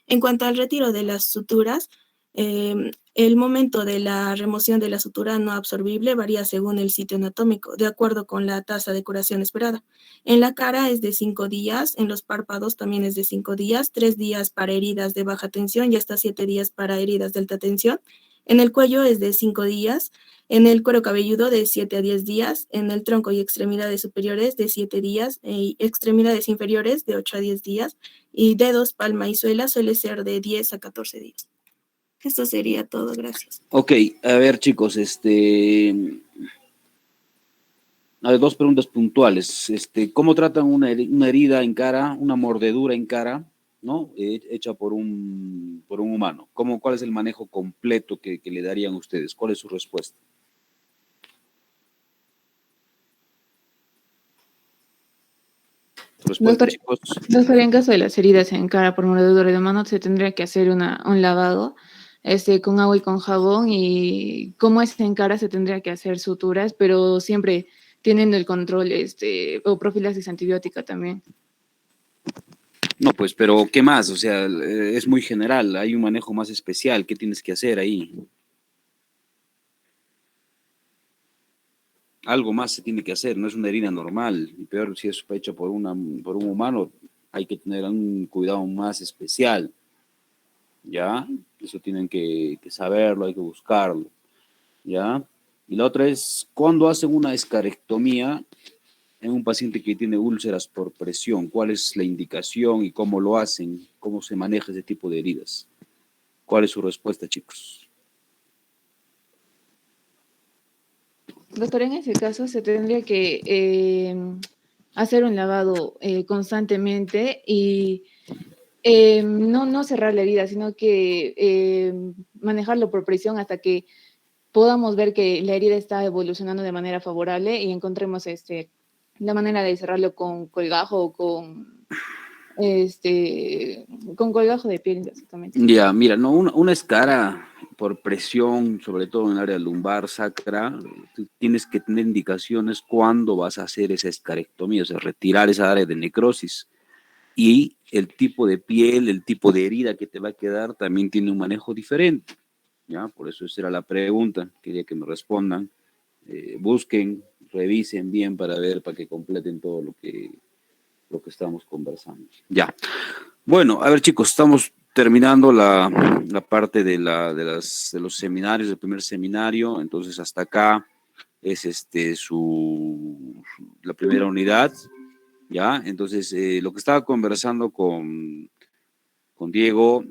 En cuanto al retiro de las suturas, el momento de la remoción de la sutura no absorbible varía según el sitio anatómico, de acuerdo con la tasa de curación esperada. En la cara es de 5 días, en los párpados también es de 5 días, 3 días para heridas de baja tensión y hasta 7 días para heridas de alta tensión. En el cuello es de 5 días, en el cuero cabelludo de 7 a 10 días, en el tronco y extremidades superiores de 7 días y extremidades inferiores de 8 a 10 días y dedos, palma y suela suele ser de 10 a 14 días. Esto sería todo, gracias. Ok, a ver chicos, a ver, 2 preguntas puntuales. ¿Cómo tratan una herida en cara, una mordedura en cara, ¿no? Hecha por un humano? ¿Cuál es el manejo completo que le darían ustedes? ¿Cuál es su respuesta? Doctor, en caso de las heridas en cara por mordedura de mano, se tendría que hacer un lavado con agua y con jabón, y como es en cara se tendría que hacer suturas, pero siempre teniendo el control o profilaxis antibiótica también. No, pues, pero ¿qué más? O sea, es muy general, hay un manejo más especial, ¿qué tienes que hacer ahí? Algo más se tiene que hacer, no es una herida normal, y peor si es hecha por un humano, hay que tener un cuidado más especial, ¿ya? Eso tienen que saberlo, hay que buscarlo, ¿ya? Y la otra es, ¿cuándo hacen una escarectomía en un paciente que tiene úlceras por presión? ¿Cuál es la indicación y cómo lo hacen? ¿Cómo se maneja ese tipo de heridas? ¿Cuál es su respuesta, chicos? Doctor, en ese caso se tendría que hacer un lavado constantemente y no cerrar la herida, sino que manejarlo por presión hasta que podamos ver que la herida está evolucionando de manera favorable y encontremos la manera de cerrarlo con colgajo o con colgajo de piel, exactamente. Ya, mira, no, una escara por presión, sobre todo en el área lumbar, sacra, tú tienes que tener indicaciones cuándo vas a hacer esa escarectomía, o sea, retirar esa área de necrosis. Y el tipo de piel, el tipo de herida que te va a quedar también tiene un manejo diferente, ¿ya? Por eso esa era la pregunta, quería que me respondan. Busquen, revisen bien para ver, para que completen todo lo que estamos conversando. Ya. Bueno, a ver chicos, estamos terminando la parte de los seminarios, del primer seminario, entonces hasta acá es la primera unidad, ¿ya? Entonces, lo que estaba conversando con Diego